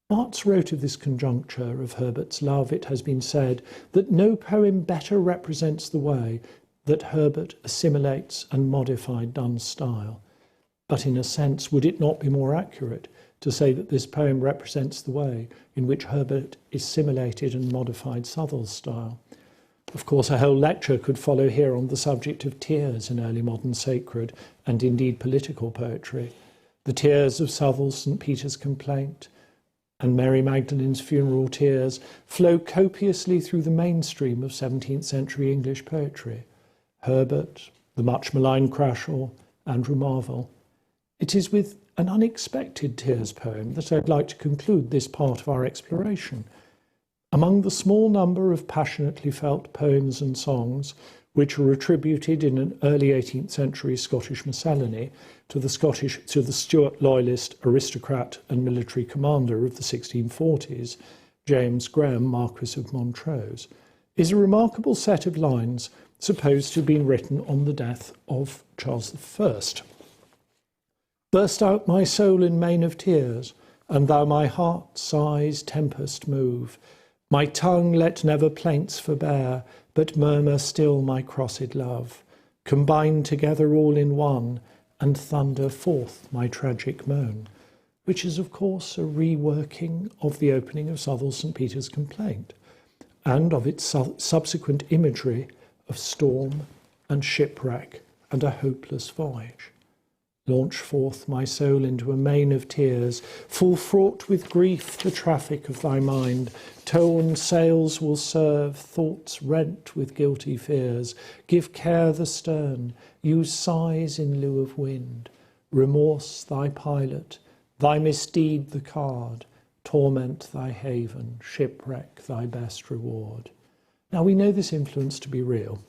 Marx wrote of this conjuncture of Herbert's love, it has been said, that no poem better represents the way that Herbert assimilates and modified Dunn's style. But in a sense, would it not be more accurate to say that this poem represents the way in which Herbert assimilated and modified Southwell's style? Of course, a whole lecture could follow here on the subject of tears in early modern sacred and indeed political poetry. The tears of Southwell's St. Peter's Complaint and Mary Magdalene's funeral tears flow copiously through the mainstream of 17th century English poetry. Herbert, the much maligned Crashaw, Andrew Marvell. It is with an unexpected tears poem that I'd like to conclude this part of our exploration. Among the small number of passionately felt poems and songs which are attributed in an early 18th century Scottish miscellany to the Stuart loyalist aristocrat and military commander of the 1640s, James Graham, Marquis of Montrose, is a remarkable set of lines supposed to have been written on the death of Charles I. Burst out my soul in main of tears, and thou my heart's sighs tempest move. My tongue let never plaints forbear, but murmur still my crossed love. Combine together all in one, and thunder forth my tragic moan, which is of course a reworking of the opening of Southwell's St. Peter's Complaint, and of its subsequent imagery of storm and shipwreck and a hopeless voyage. Launch forth my soul into a main of tears, full fraught with grief the traffic of thy mind. Torn sails will serve, thoughts rent with guilty fears. Give care the stern, use sighs in lieu of wind. Remorse thy pilot, thy misdeed the card. Torment thy haven, shipwreck thy best reward. Now we know this influence to be real.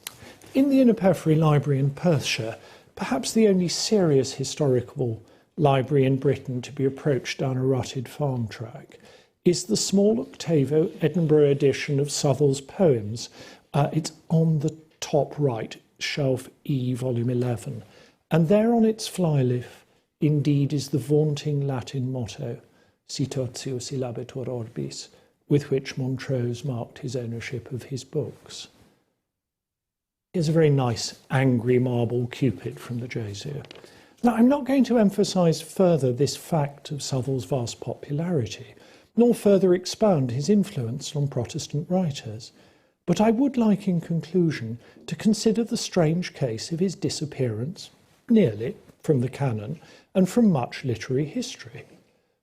In the Inner Periphery Library in Perthshire, perhaps the only serious historical library in Britain to be approached down a rutted farm track, is the small octavo Edinburgh edition of Southwell's poems. It's on the top right, shelf E, volume 11. And there on its flyleaf, indeed, is the vaunting Latin motto, Citotio syllabitur orbis, with which Montrose marked his ownership of his books. Here's a very nice angry marble Cupid from the Jesuit. Now, I'm not going to emphasise further this fact of Southwell's vast popularity, nor further expound his influence on Protestant writers, but I would like, in conclusion, to consider the strange case of his disappearance, nearly, from the canon and from much literary history.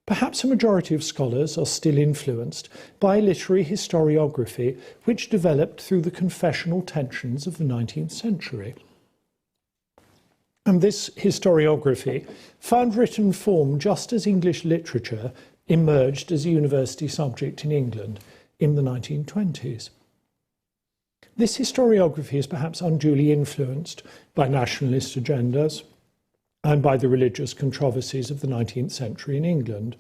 Perhaps a majority of scholars are still influenced by a literary historiography which developed through the confessional tensions of the 19th century. And this historiography found written form just as English literature emerged as a university subject in England in the 1920s. This historiography is perhaps unduly influenced by nationalist agendas and by the religious controversies of the 19th century in England,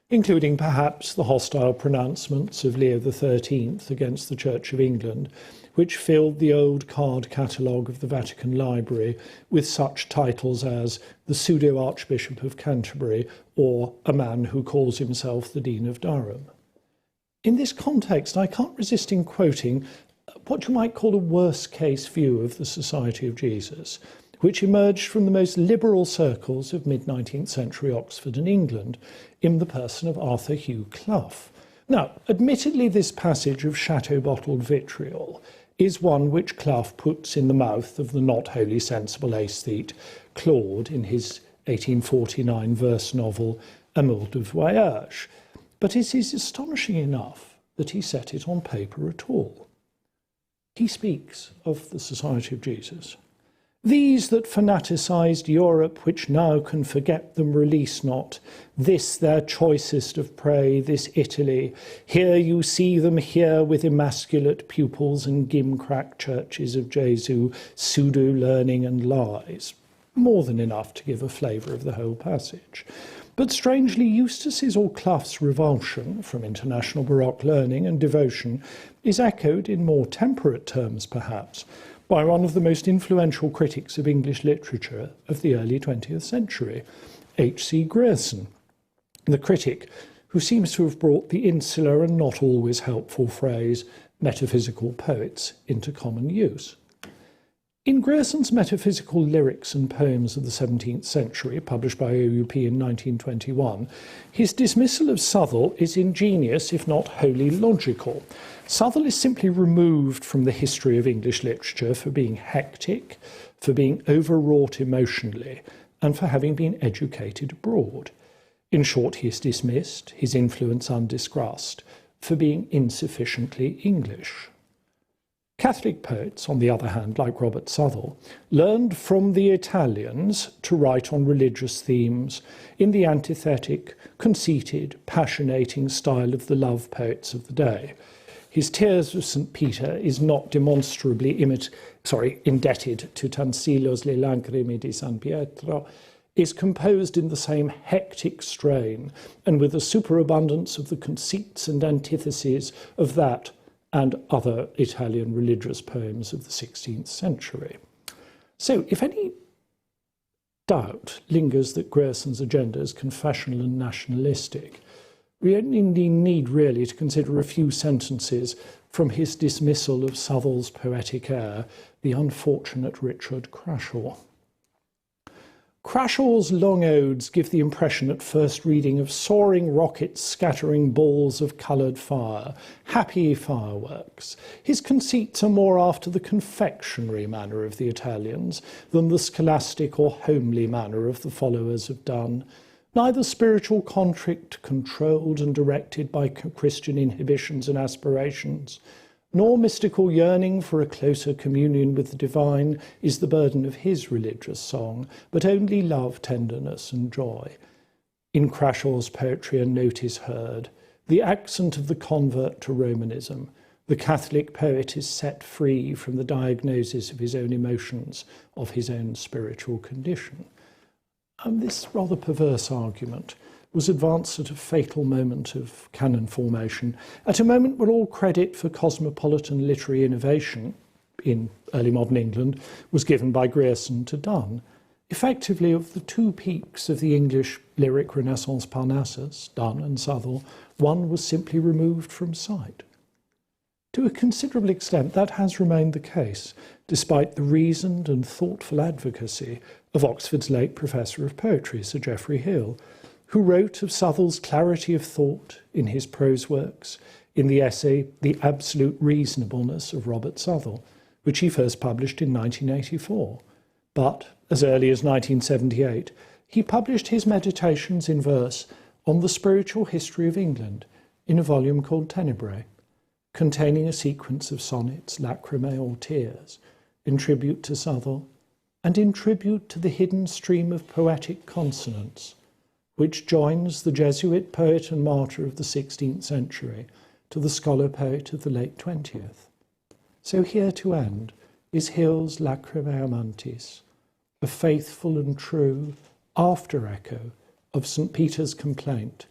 including perhaps the hostile pronouncements of Leo XIII against the Church of England, which filled the old card catalogue of the Vatican Library with such titles as the Pseudo-Archbishop of Canterbury or a man who calls himself the Dean of Durham. In this context, I can't resist in quoting what you might call a worst-case view of the Society of Jesus, which emerged from the most liberal circles of mid-19th century Oxford and England in the person of Arthur Hugh Clough. Now, admittedly, this passage of chateau-bottled vitriol is one which Clough puts in the mouth of the not wholly sensible aesthete Claude in his 1849 verse novel Amour de Voyage, but it is astonishing enough that he set it on paper at all. He speaks of the Society of Jesus. These that fanaticized Europe, which now can forget them, release not. This their choicest of prey, this Italy. Here you see them here with emasculate pupils and gimcrack churches of Jesu, pseudo-learning and lies. More than enough to give a flavour of the whole passage. But strangely, Eustace's or Clough's revulsion from international Baroque learning and devotion is echoed in more temperate terms, perhaps, by one of the most influential critics of English literature of the early 20th century, H.C. Grierson, the critic who seems to have brought the insular and not always helpful phrase metaphysical poets into common use. In Grierson's Metaphysical Lyrics and Poems of the 17th Century, published by OUP in 1921, his dismissal of Southwell is ingenious, if not wholly logical. Southwell is simply removed from the history of English literature for being hectic, for being overwrought emotionally, and for having been educated abroad. In short, he is dismissed, his influence undiscussed, for being insufficiently English. Catholic poets, on the other hand, like Robert Southwell, learned from the Italians to write on religious themes in the antithetic, conceited, passionating style of the love poets of the day. His Tears of St. Peter is not demonstrably indebted to Tansillo's Le Lacrime di San Pietro, is composed in the same hectic strain and with a superabundance of the conceits and antitheses of that and other Italian religious poems of the 16th century. So, if any doubt lingers that Grierson's agenda is confessional and nationalistic, We only need really to consider a few sentences from his dismissal of Southwell's poetic heir, the unfortunate Richard Crashaw. Crashaw's long odes give the impression at first reading of soaring rockets scattering balls of coloured fire, happy fireworks. His conceits are more after the confectionery manner of the Italians than the scholastic or homely manner of the followers of Donne. Neither spiritual conflict controlled and directed by Christian inhibitions and aspirations, nor mystical yearning for a closer communion with the divine is the burden of his religious song, but only love, tenderness and joy. In Crashaw's poetry a note is heard, the accent of the convert to Romanism. The Catholic poet is set free from the diagnosis of his own emotions, of his own spiritual condition. And this rather perverse argument was advanced at a fatal moment of canon formation, at a moment when all credit for cosmopolitan literary innovation in early modern England was given by Grierson to Dunn. Effectively, of the two peaks of the English lyric Renaissance Parnassus, Donne and Southwell, one was simply removed from sight. To a considerable extent, that has remained the case, despite the reasoned and thoughtful advocacy of Oxford's late Professor of Poetry, Sir Geoffrey Hill, who wrote of Southwell's clarity of thought in his prose works in the essay The Absolute Reasonableness of Robert Southwell, which he first published in 1984. But, as early as 1978, he published his meditations in verse on the spiritual history of England in a volume called Tenebrae, containing a sequence of sonnets, lacrimae or tears, in tribute to Southwell, and in tribute to the hidden stream of poetic consonants, which joins the Jesuit poet and martyr of the 16th century to the scholar-poet of the late 20th. So here to end is Hill's Lacrimae Amantis, a faithful and true after-echo of St. Peter's complaint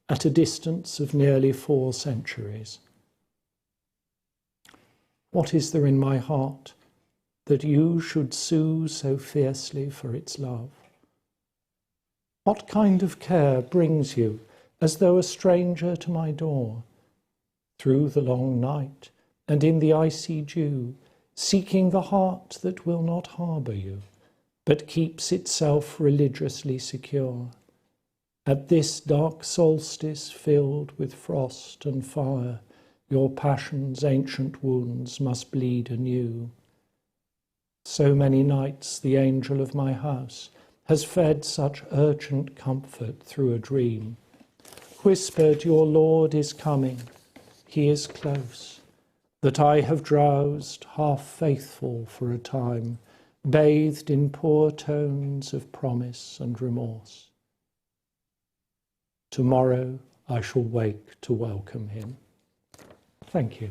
at a distance of nearly 4 centuries. What is there in my heart that you should sue so fiercely for its love? What kind of care brings you as though a stranger to my door, through the long night and in the icy dew, seeking the heart that will not harbour you, but keeps itself religiously secure? At this dark solstice filled with frost and fire, your passion's ancient wounds must bleed anew. So many nights the angel of my house has fed such urgent comfort through a dream, whispered, your Lord is coming, he is close, that I have drowsed, half faithful for a time, bathed in poor tones of promise and remorse. Tomorrow I shall wake to welcome him. Thank you.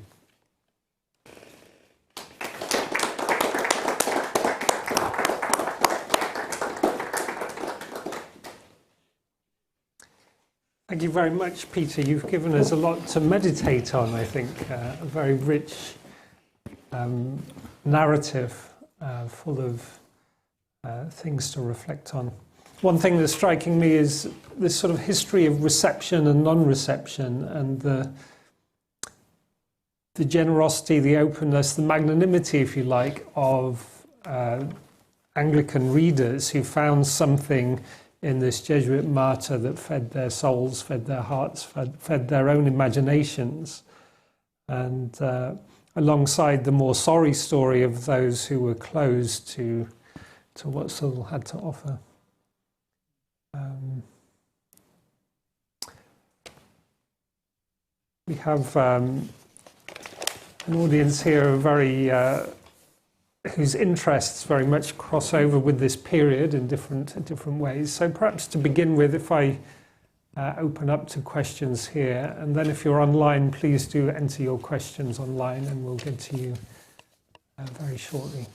Thank you very much, Peter. You've given us a lot to meditate on, I think. A very rich narrative full of things to reflect on. One thing that's striking me is this sort of history of reception and non-reception, and the generosity, the openness, the magnanimity, if you like, of Anglican readers who found something in this Jesuit martyr that fed their souls, fed their hearts, fed their own imaginations. And alongside the more sorry story of those who were closed to what Southwell had to offer. We have an audience here whose interests very much cross over with this period in different ways. So perhaps to begin with, if I open up to questions here, and then if you're online, please do enter your questions online and we'll get to you very shortly.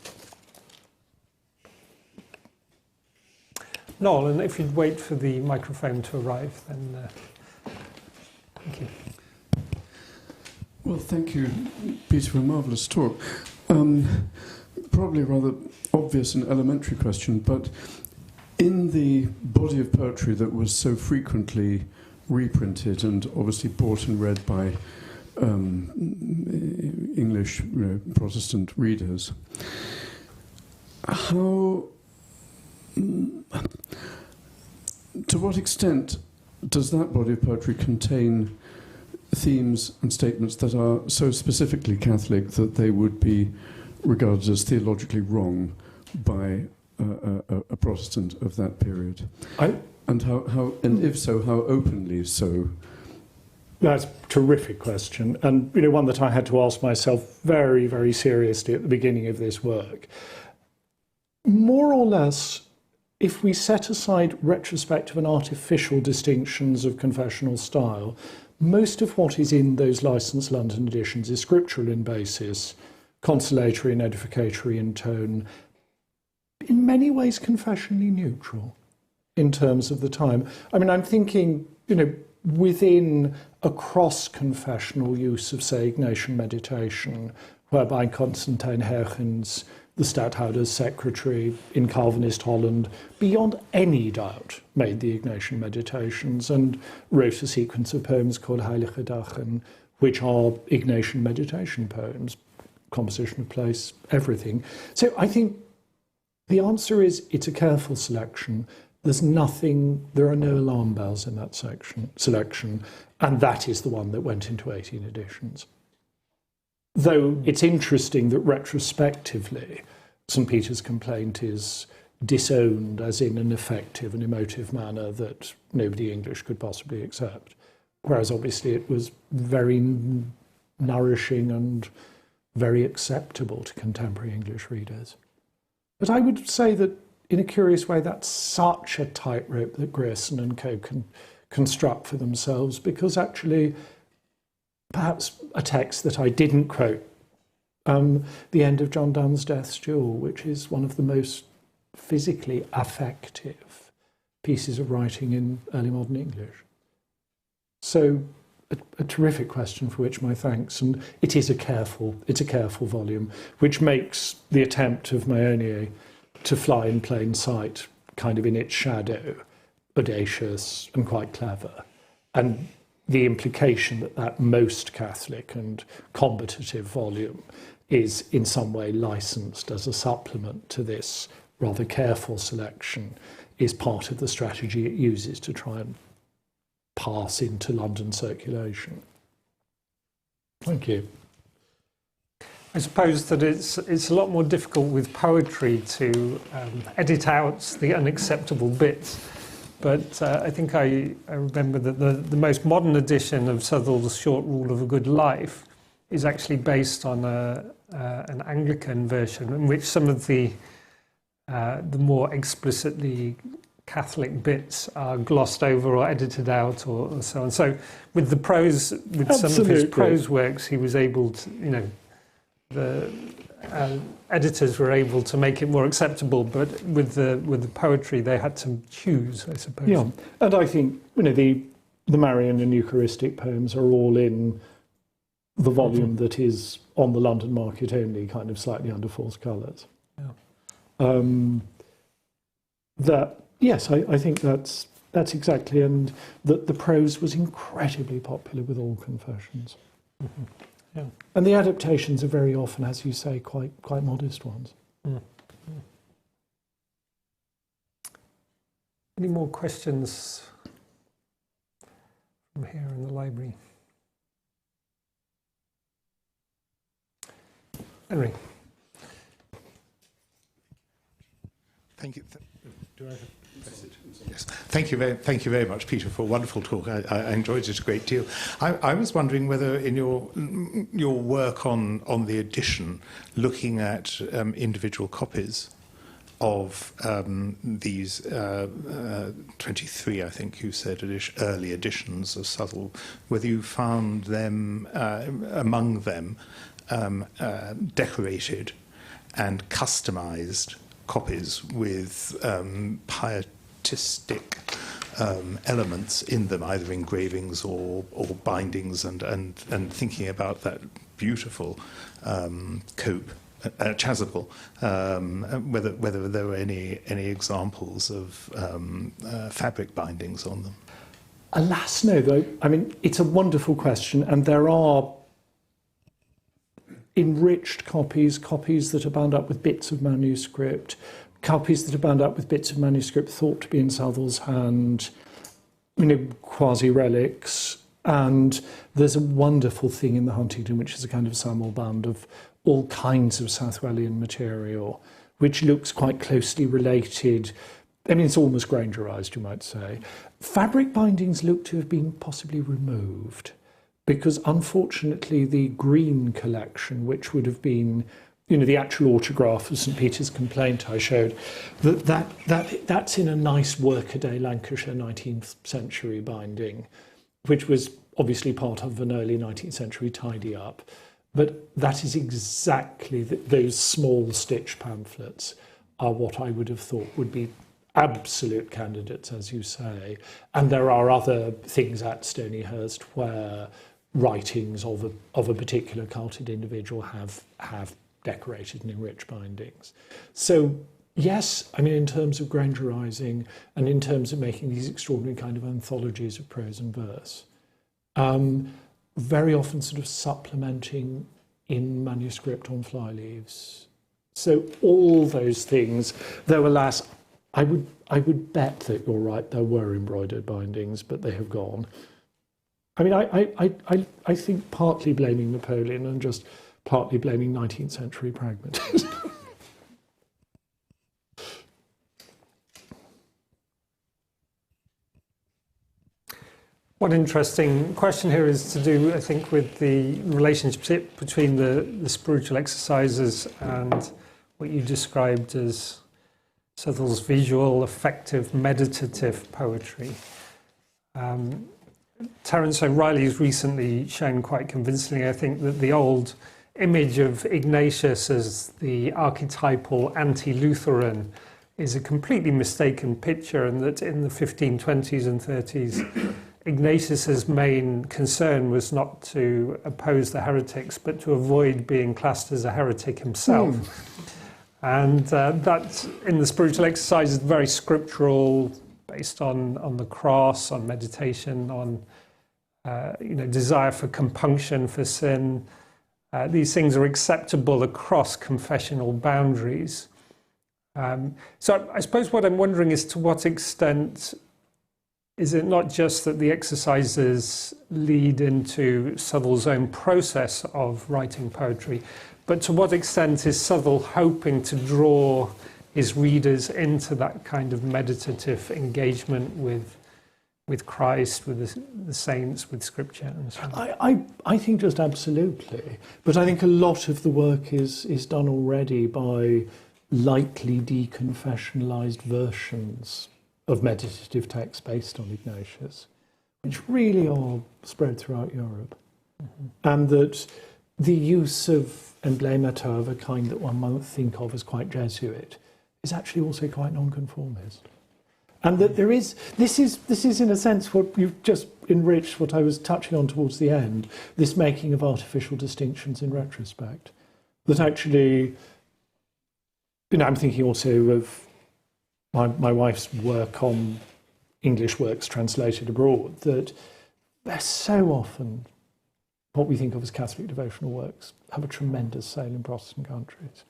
Noel, and if you'd wait for the microphone to arrive, then thank you. Well, thank you, Peter, for a marvellous talk. Probably a rather obvious and elementary question, but in the body of poetry that was so frequently reprinted and obviously bought and read by English Protestant readers. How, to what extent does that body of poetry contain themes and statements that are so specifically Catholic that they would be regarded as theologically wrong by a Protestant of that period? And if so, how openly so? That's a terrific question, and one that I had to ask myself very, very seriously at the beginning of this work. More or less, if we set aside retrospective and artificial distinctions of confessional style, most of what is in those licensed London editions is scriptural in basis, consolatory and edificatory in tone, in many ways confessionally neutral in terms of the time. I mean, I'm thinking, within a cross-confessional use of, say, Ignatian meditation, whereby Constantijn Hergens, the Stadthouder's secretary in Calvinist Holland, beyond any doubt made the Ignatian meditations and wrote a sequence of poems called Heilige Dagen, which are Ignatian meditation poems, composition of place, everything. So I think the answer is it's a careful selection. There are no alarm bells in that selection, and that is the one that went into 18 editions. Though it's interesting that retrospectively, St. Peter's complaint is disowned as in an effective and emotive manner that nobody English could possibly accept, whereas obviously it was very nourishing and very acceptable to contemporary English readers. But I would say that in a curious way, that's such a tightrope that Grierson and co can construct for themselves, because actually, perhaps a text that I didn't quote, the end of John Donne's Death's Duel, which is one of the most physically affective pieces of writing in early modern English. So, a terrific question for which my thanks, and it's a careful volume, which makes the attempt of Maionier to fly in plain sight, kind of in its shadow, audacious and quite clever. And the implication that most Catholic and combative volume is in some way licensed as a supplement to this rather careful selection is part of the strategy it uses to try and pass into London circulation. Thank you. I suppose that it's a lot more difficult with poetry to edit out the unacceptable bits. But I think I remember that the most modern edition of Southwell's Short Rule of a Good Life is actually based on an Anglican version in which some of the more explicitly Catholic bits are glossed over or edited out or so on. So with the prose, with some of his prose works, he was able to, the editors were able to make it more acceptable, but with the poetry they had to choose, I suppose. Yeah, and I think the Marian and Eucharistic poems are all in the volume that is on the London market only, kind of slightly under false colours. Yeah. I think that's exactly, and that the prose was incredibly popular with all confessions. Mm-hmm. Yeah. And the adaptations are very often, as you say, quite modest ones. Mm. Mm. Any more questions from here in the library? Henry. Thank you. Do I have a message? Yes. Thank you very much, Peter, for a wonderful talk. I enjoyed it a great deal. I was wondering whether in your work on the edition, looking at individual copies of these 23, I think you said, early editions of Southwell, whether you found them, among them, decorated and customised copies with pietistic elements in them, either engravings or bindings, and thinking about that beautiful cope, chasuble, whether there were any examples of fabric bindings on them. Alas, no, though. I mean, it's a wonderful question, and there are enriched copies, copies that are bound up with bits of manuscript, copies that are bound up with bits of manuscript thought to be in Southwell's hand, quasi-relics. And there's a wonderful thing in the Huntington, which is a kind of Samuel band of all kinds of Southwellian material, which looks quite closely related. I mean, it's almost Grangerized, you might say. Fabric bindings look to have been possibly removed because, unfortunately, the Green collection, which would have been, the actual autograph of St Peter's Complaint I showed, that's in a nice workaday Lancashire 19th century binding, which was obviously part of an early 19th century tidy up. But that is exactly those small stitch pamphlets are what I would have thought would be absolute candidates, as you say. And there are other things at Stonyhurst where writings of a particular culted individual have decorated and enriched bindings. So yes, I mean, in terms of Grangerizing and in terms of making these extraordinary kind of anthologies of prose and verse, very often sort of supplementing in manuscript on flyleaves. So all those things, though alas, I would bet that you're right, there were embroidered bindings, but they have gone. I mean, I think partly blaming Napoleon and just partly blaming 19th century pragmatism. One interesting question here is to do, I think, with the relationship between the spiritual exercises and what you described as Southwell's visual, affective, meditative poetry. Terence O'Reilly has recently shown quite convincingly, I think, that the old image of Ignatius as the archetypal anti-Lutheran is a completely mistaken picture, and that in the 1520s and 30s, Ignatius's main concern was not to oppose the heretics, but to avoid being classed as a heretic himself. And that, in the spiritual exercise, is very scriptural, based on the cross, on meditation, on desire for compunction for sin. These things are acceptable across confessional boundaries. So I suppose what I'm wondering is, to what extent is it not just that the exercises lead into Southwell's own process of writing poetry, but to what extent is Southwell hoping to draw his readers into that kind of meditative engagement with Christ, with the saints, with Scripture, and so on? I think just absolutely. But I think a lot of the work is done already by lightly deconfessionalized versions of meditative texts based on Ignatius, which really are spread throughout Europe. And that the use of emblemata of a kind that one might think of as quite Jesuit is actually also quite nonconformist. And that there is, this is in a sense what you've just enriched what I was touching on towards the end, this making of artificial distinctions in retrospect. That actually, I'm thinking also of my wife's work on English works translated abroad, that they're so often what we think of as Catholic devotional works have a tremendous sale in Protestant countries.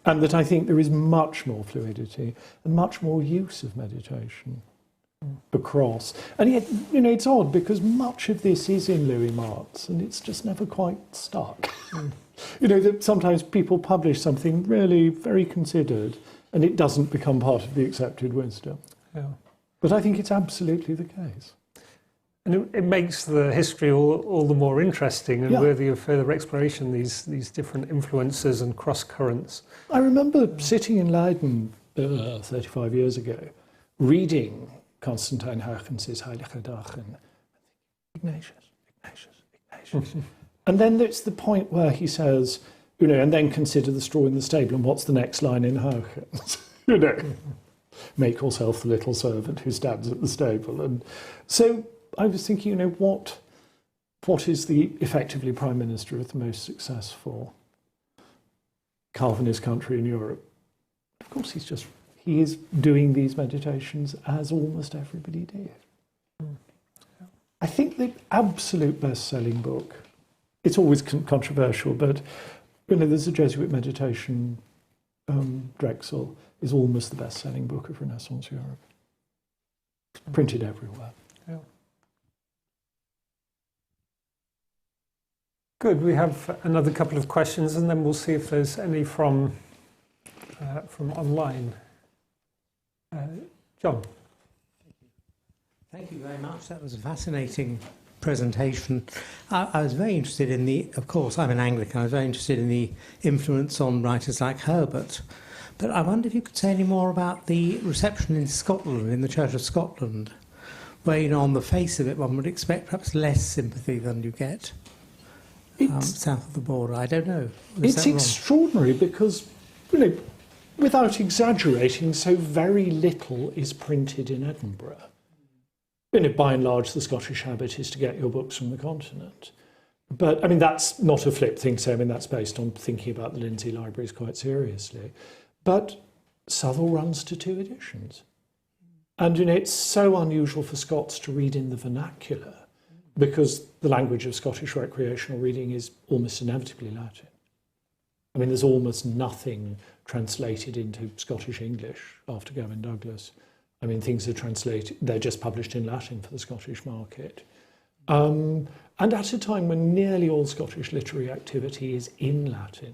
And that I think there is much more fluidity and much more use of meditation across. And yet, it's odd because much of this is in Louis Marx and it's just never quite stuck. That sometimes people publish something really very considered and it doesn't become part of the accepted wisdom. Yeah. But I think it's absolutely the case. And it makes the history all the more interesting and worthy of further exploration, these different influences and cross-currents. I remember sitting in Leiden 35 years ago, reading Constantine Huygens' Heilige Dagen. Ignatius. And then there's the point where he says, and then consider the straw in the stable, and what's the next line in Huygens? Make yourself the little servant who stands at the stable. And so I was thinking, what is the effectively Prime Minister of the most successful Calvinist country in Europe? Of course, he is doing these meditations as almost everybody did. I think the absolute best-selling book, it's always controversial, but there's a Jesuit meditation, Drexel, is almost the best-selling book of Renaissance Europe. It's printed everywhere. Yeah. Good. We have another couple of questions, and then we'll see if there's any from online. John. Thank you very much. That was a fascinating presentation. I was very interested in of course, I'm an Anglican, I was very interested in the influence on writers like Herbert. But I wonder if you could say any more about the reception in Scotland, in the Church of Scotland, where, on the face of it, one would expect perhaps less sympathy than you get south of the border. I don't know. It's extraordinary because, without exaggerating, so very little is printed in Edinburgh. By and large, the Scottish habit is to get your books from the continent. But, that's not a flip thing, so, that's based on thinking about the Lindsay libraries quite seriously. But Southwell runs to 2 editions. And, it's so unusual for Scots to read in the vernacular because the language of Scottish recreational reading is almost inevitably Latin. There's almost nothing translated into Scottish English after Gavin Douglas. Things are translated, they're just published in Latin for the Scottish market. And at a time when nearly all Scottish literary activity is in Latin,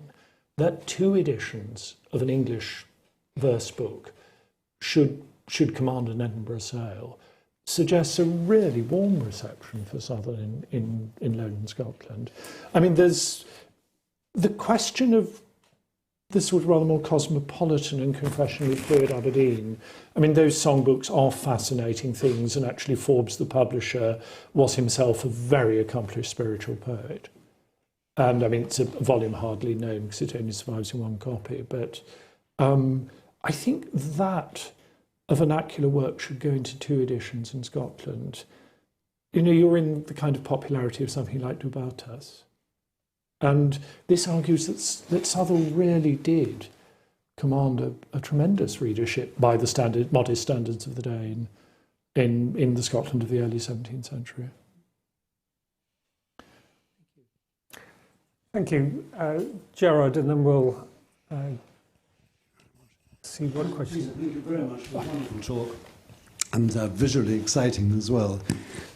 that 2 editions of an English verse book should command an Edinburgh sale suggests a really warm reception for Southwell in lowland Scotland. There's the question of the sort of rather more cosmopolitan and confessionally fluid Aberdeen. Those songbooks are fascinating things, and actually Forbes, the publisher, was himself a very accomplished spiritual poet. And it's a volume hardly known because it only survives in 1 copy. But I think that a vernacular work should go into 2 editions in Scotland. You're in the kind of popularity of something like Dubartas. And this argues that Southwell really did command a tremendous readership by the modest standards of the day in the Scotland of the early 17th century. Thank you. Gerard, and then we'll see what questions. Thank you very much for a wonderful talk, and visually exciting as well.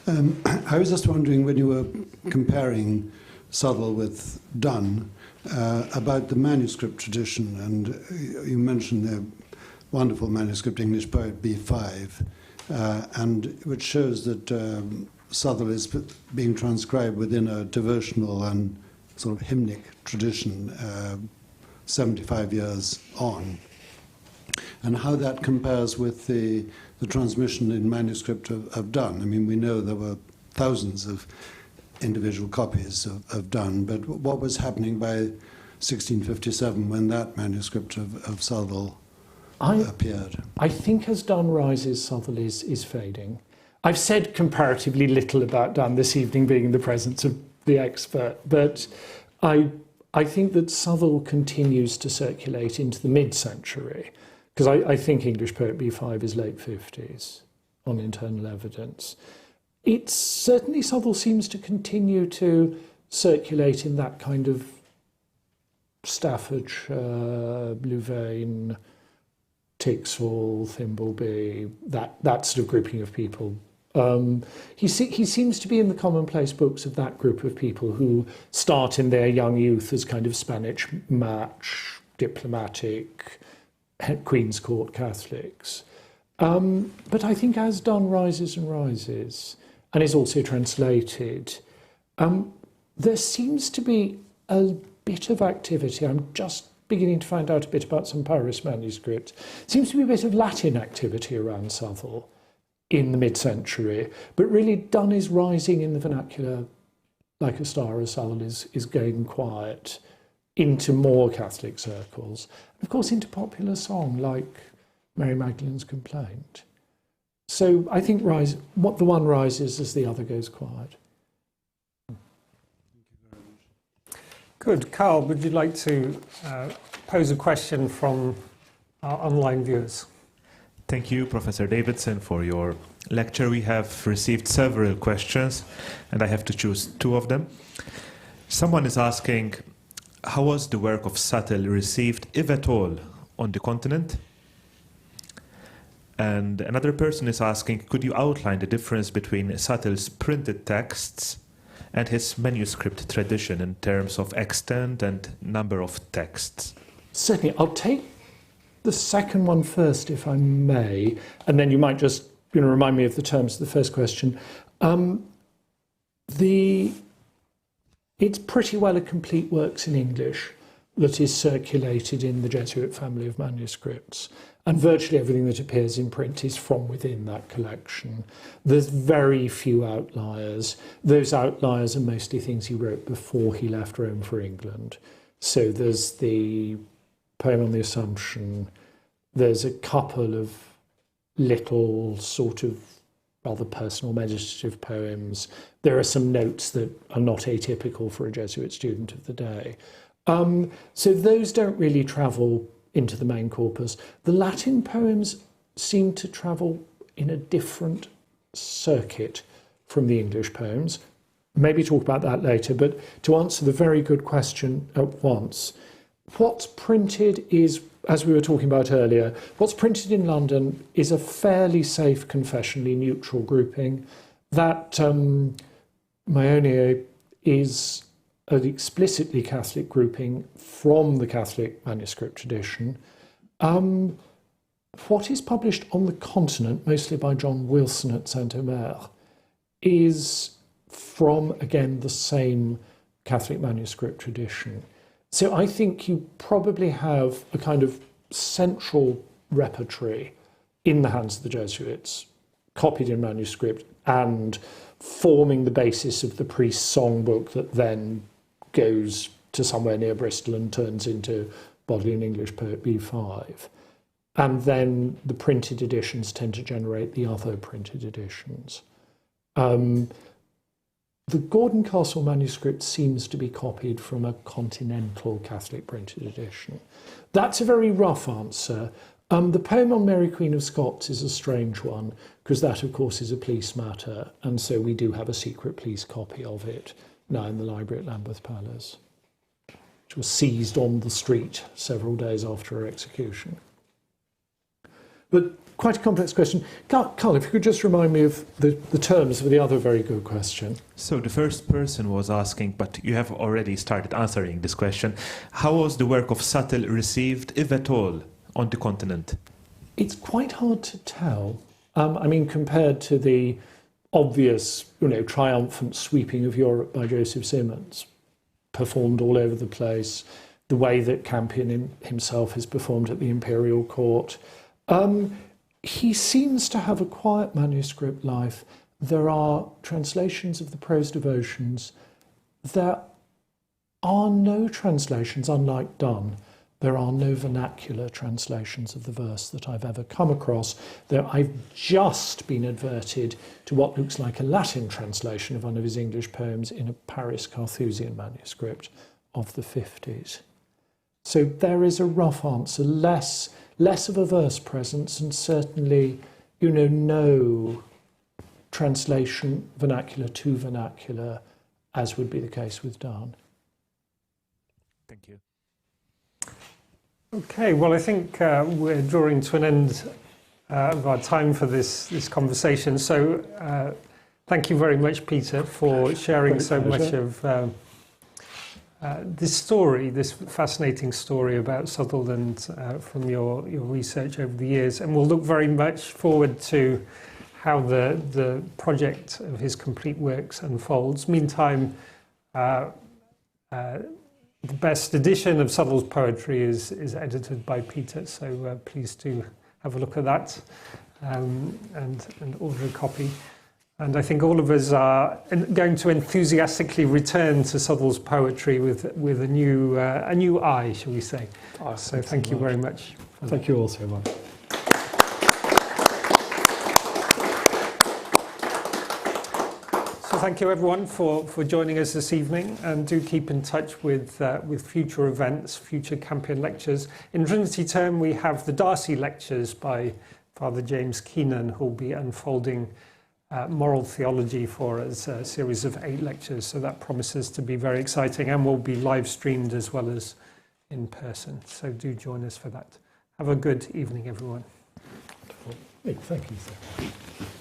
I was just wondering, when you were comparing Southwell with Dunn, about the manuscript tradition, and you mentioned the wonderful manuscript English poet B5, and which shows that Southwell is being transcribed within a devotional and sort of hymnic tradition 75 years on, and how that compares with the transmission in manuscript of Dunn. We know there were thousands of individual copies of Dunn, but what was happening by 1657 when that manuscript of Southwell appeared? I think as Dunn rises, Southwell is fading. I've said comparatively little about Dunn this evening, being in the presence of the expert, but I think that Southwell continues to circulate into the mid-century, because I think English poet B5 is late 50s on internal evidence. It's certainly Southwell seems to continue to circulate in that kind of Staffordshire, Blue Vein, Tixall, Thimbleby, that sort of grouping of people. He seems to be in the commonplace books of that group of people who start in their young youth as kind of Spanish match, diplomatic, Queen's Court Catholics. But I think as Donne rises and rises, and is also translated, there seems to be a bit of activity. I'm just beginning to find out a bit about some Paris manuscripts. Seems to be a bit of Latin activity around Southwell in the mid-century, but really Donne is rising in the vernacular like a star as Southwell is going quiet into more Catholic circles. And of course into popular song like Mary Magdalene's Complaint. So I think the one rises as the other goes quiet. Good. Carl, would you like to pose a question from our online viewers? Thank you, Professor Davidson, for your lecture. We have received several questions, and I have to choose two of them. Someone is asking, how was the work of Southwell received, if at all, on the continent? And another person is asking, could you outline the difference between Southwell's printed texts and his manuscript tradition in terms of extent and number of texts? Certainly. I'll take the second one first, if I may, and then you might just remind me of the terms of the first question. It's pretty well a complete works in English that is circulated in the Jesuit family of manuscripts. And virtually everything that appears in print is from within that collection. There's very few outliers. Those outliers are mostly things he wrote before he left Rome for England. So there's the poem on the Assumption. There's a couple of little sort of rather personal meditative poems. There are some notes that are not atypical for a Jesuit student of the day. So those don't really travel into the main corpus. The Latin poems seem to travel in a different circuit from the English poems. Maybe talk about that later, but to answer the very good question at once, what's printed is, as we were talking about earlier, what's printed in London is a fairly safe, confessionally neutral grouping. That Maione is an explicitly Catholic grouping from the Catholic manuscript tradition. What is published on the continent, mostly by John Wilson at Saint-Omer, is from, again, the same Catholic manuscript tradition. So I think you probably have a kind of central repertory in the hands of the Jesuits, copied in manuscript and forming the basis of the priest's songbook that then goes to somewhere near Bristol and turns into Bodleian English Poet B5. And then the printed editions tend to generate the other printed editions. The Gordon Castle manuscript seems to be copied from a continental Catholic printed edition. That's a very rough answer. The poem on Mary Queen of Scots is a strange one, because that, of course, is a police matter, and so we do have a secret police copy of it now in the library at Lambeth Palace, which was seized on the street several days after her execution. But quite a complex question. Carl, if you could just remind me of the terms of the other very good question. So the first person was asking, but you have already started answering this question, how was the work of Southwell received, if at all, on the continent? It's quite hard to tell. I mean, compared to the obvious, triumphant sweeping of Europe by Joseph Simmons, performed all over the place, the way that Campion himself has performed at the Imperial Court. He seems to have a quiet manuscript life. There are translations of the prose devotions. There are no translations, unlike Dunn. There are no vernacular translations of the verse that I've ever come across, though I've just been adverted to what looks like a Latin translation of one of his English poems in a Paris Carthusian manuscript of the 50s. So there is a rough answer, less of a verse presence, and certainly, no translation vernacular to vernacular, as would be the case with Donne. Thank you. Okay, well, I think we're drawing to an end of our time for this conversation. So thank you very much, Peter, for sharing so much of this story, this fascinating story about Sutherland from your research over the years. And we'll look very much forward to how the project of his complete works unfolds. Meantime, the best edition of Sutherland's poetry is edited by Peter, so please do have a look at that and order a copy. And I think all of us are going to enthusiastically return to Sutherland's poetry with a new eye, shall we say. Oh, so thank you very much. Thank you all so much. So thank you everyone for joining us this evening, and do keep in touch with future events, future Campion lectures. In Trinity term we have the Darcy lectures by Father James Keenan, who will be unfolding moral theology for us, a series of 8 lectures. So that promises to be very exciting and will be live streamed as well as in person. So do join us for that. Have a good evening, everyone. Thank you, sir.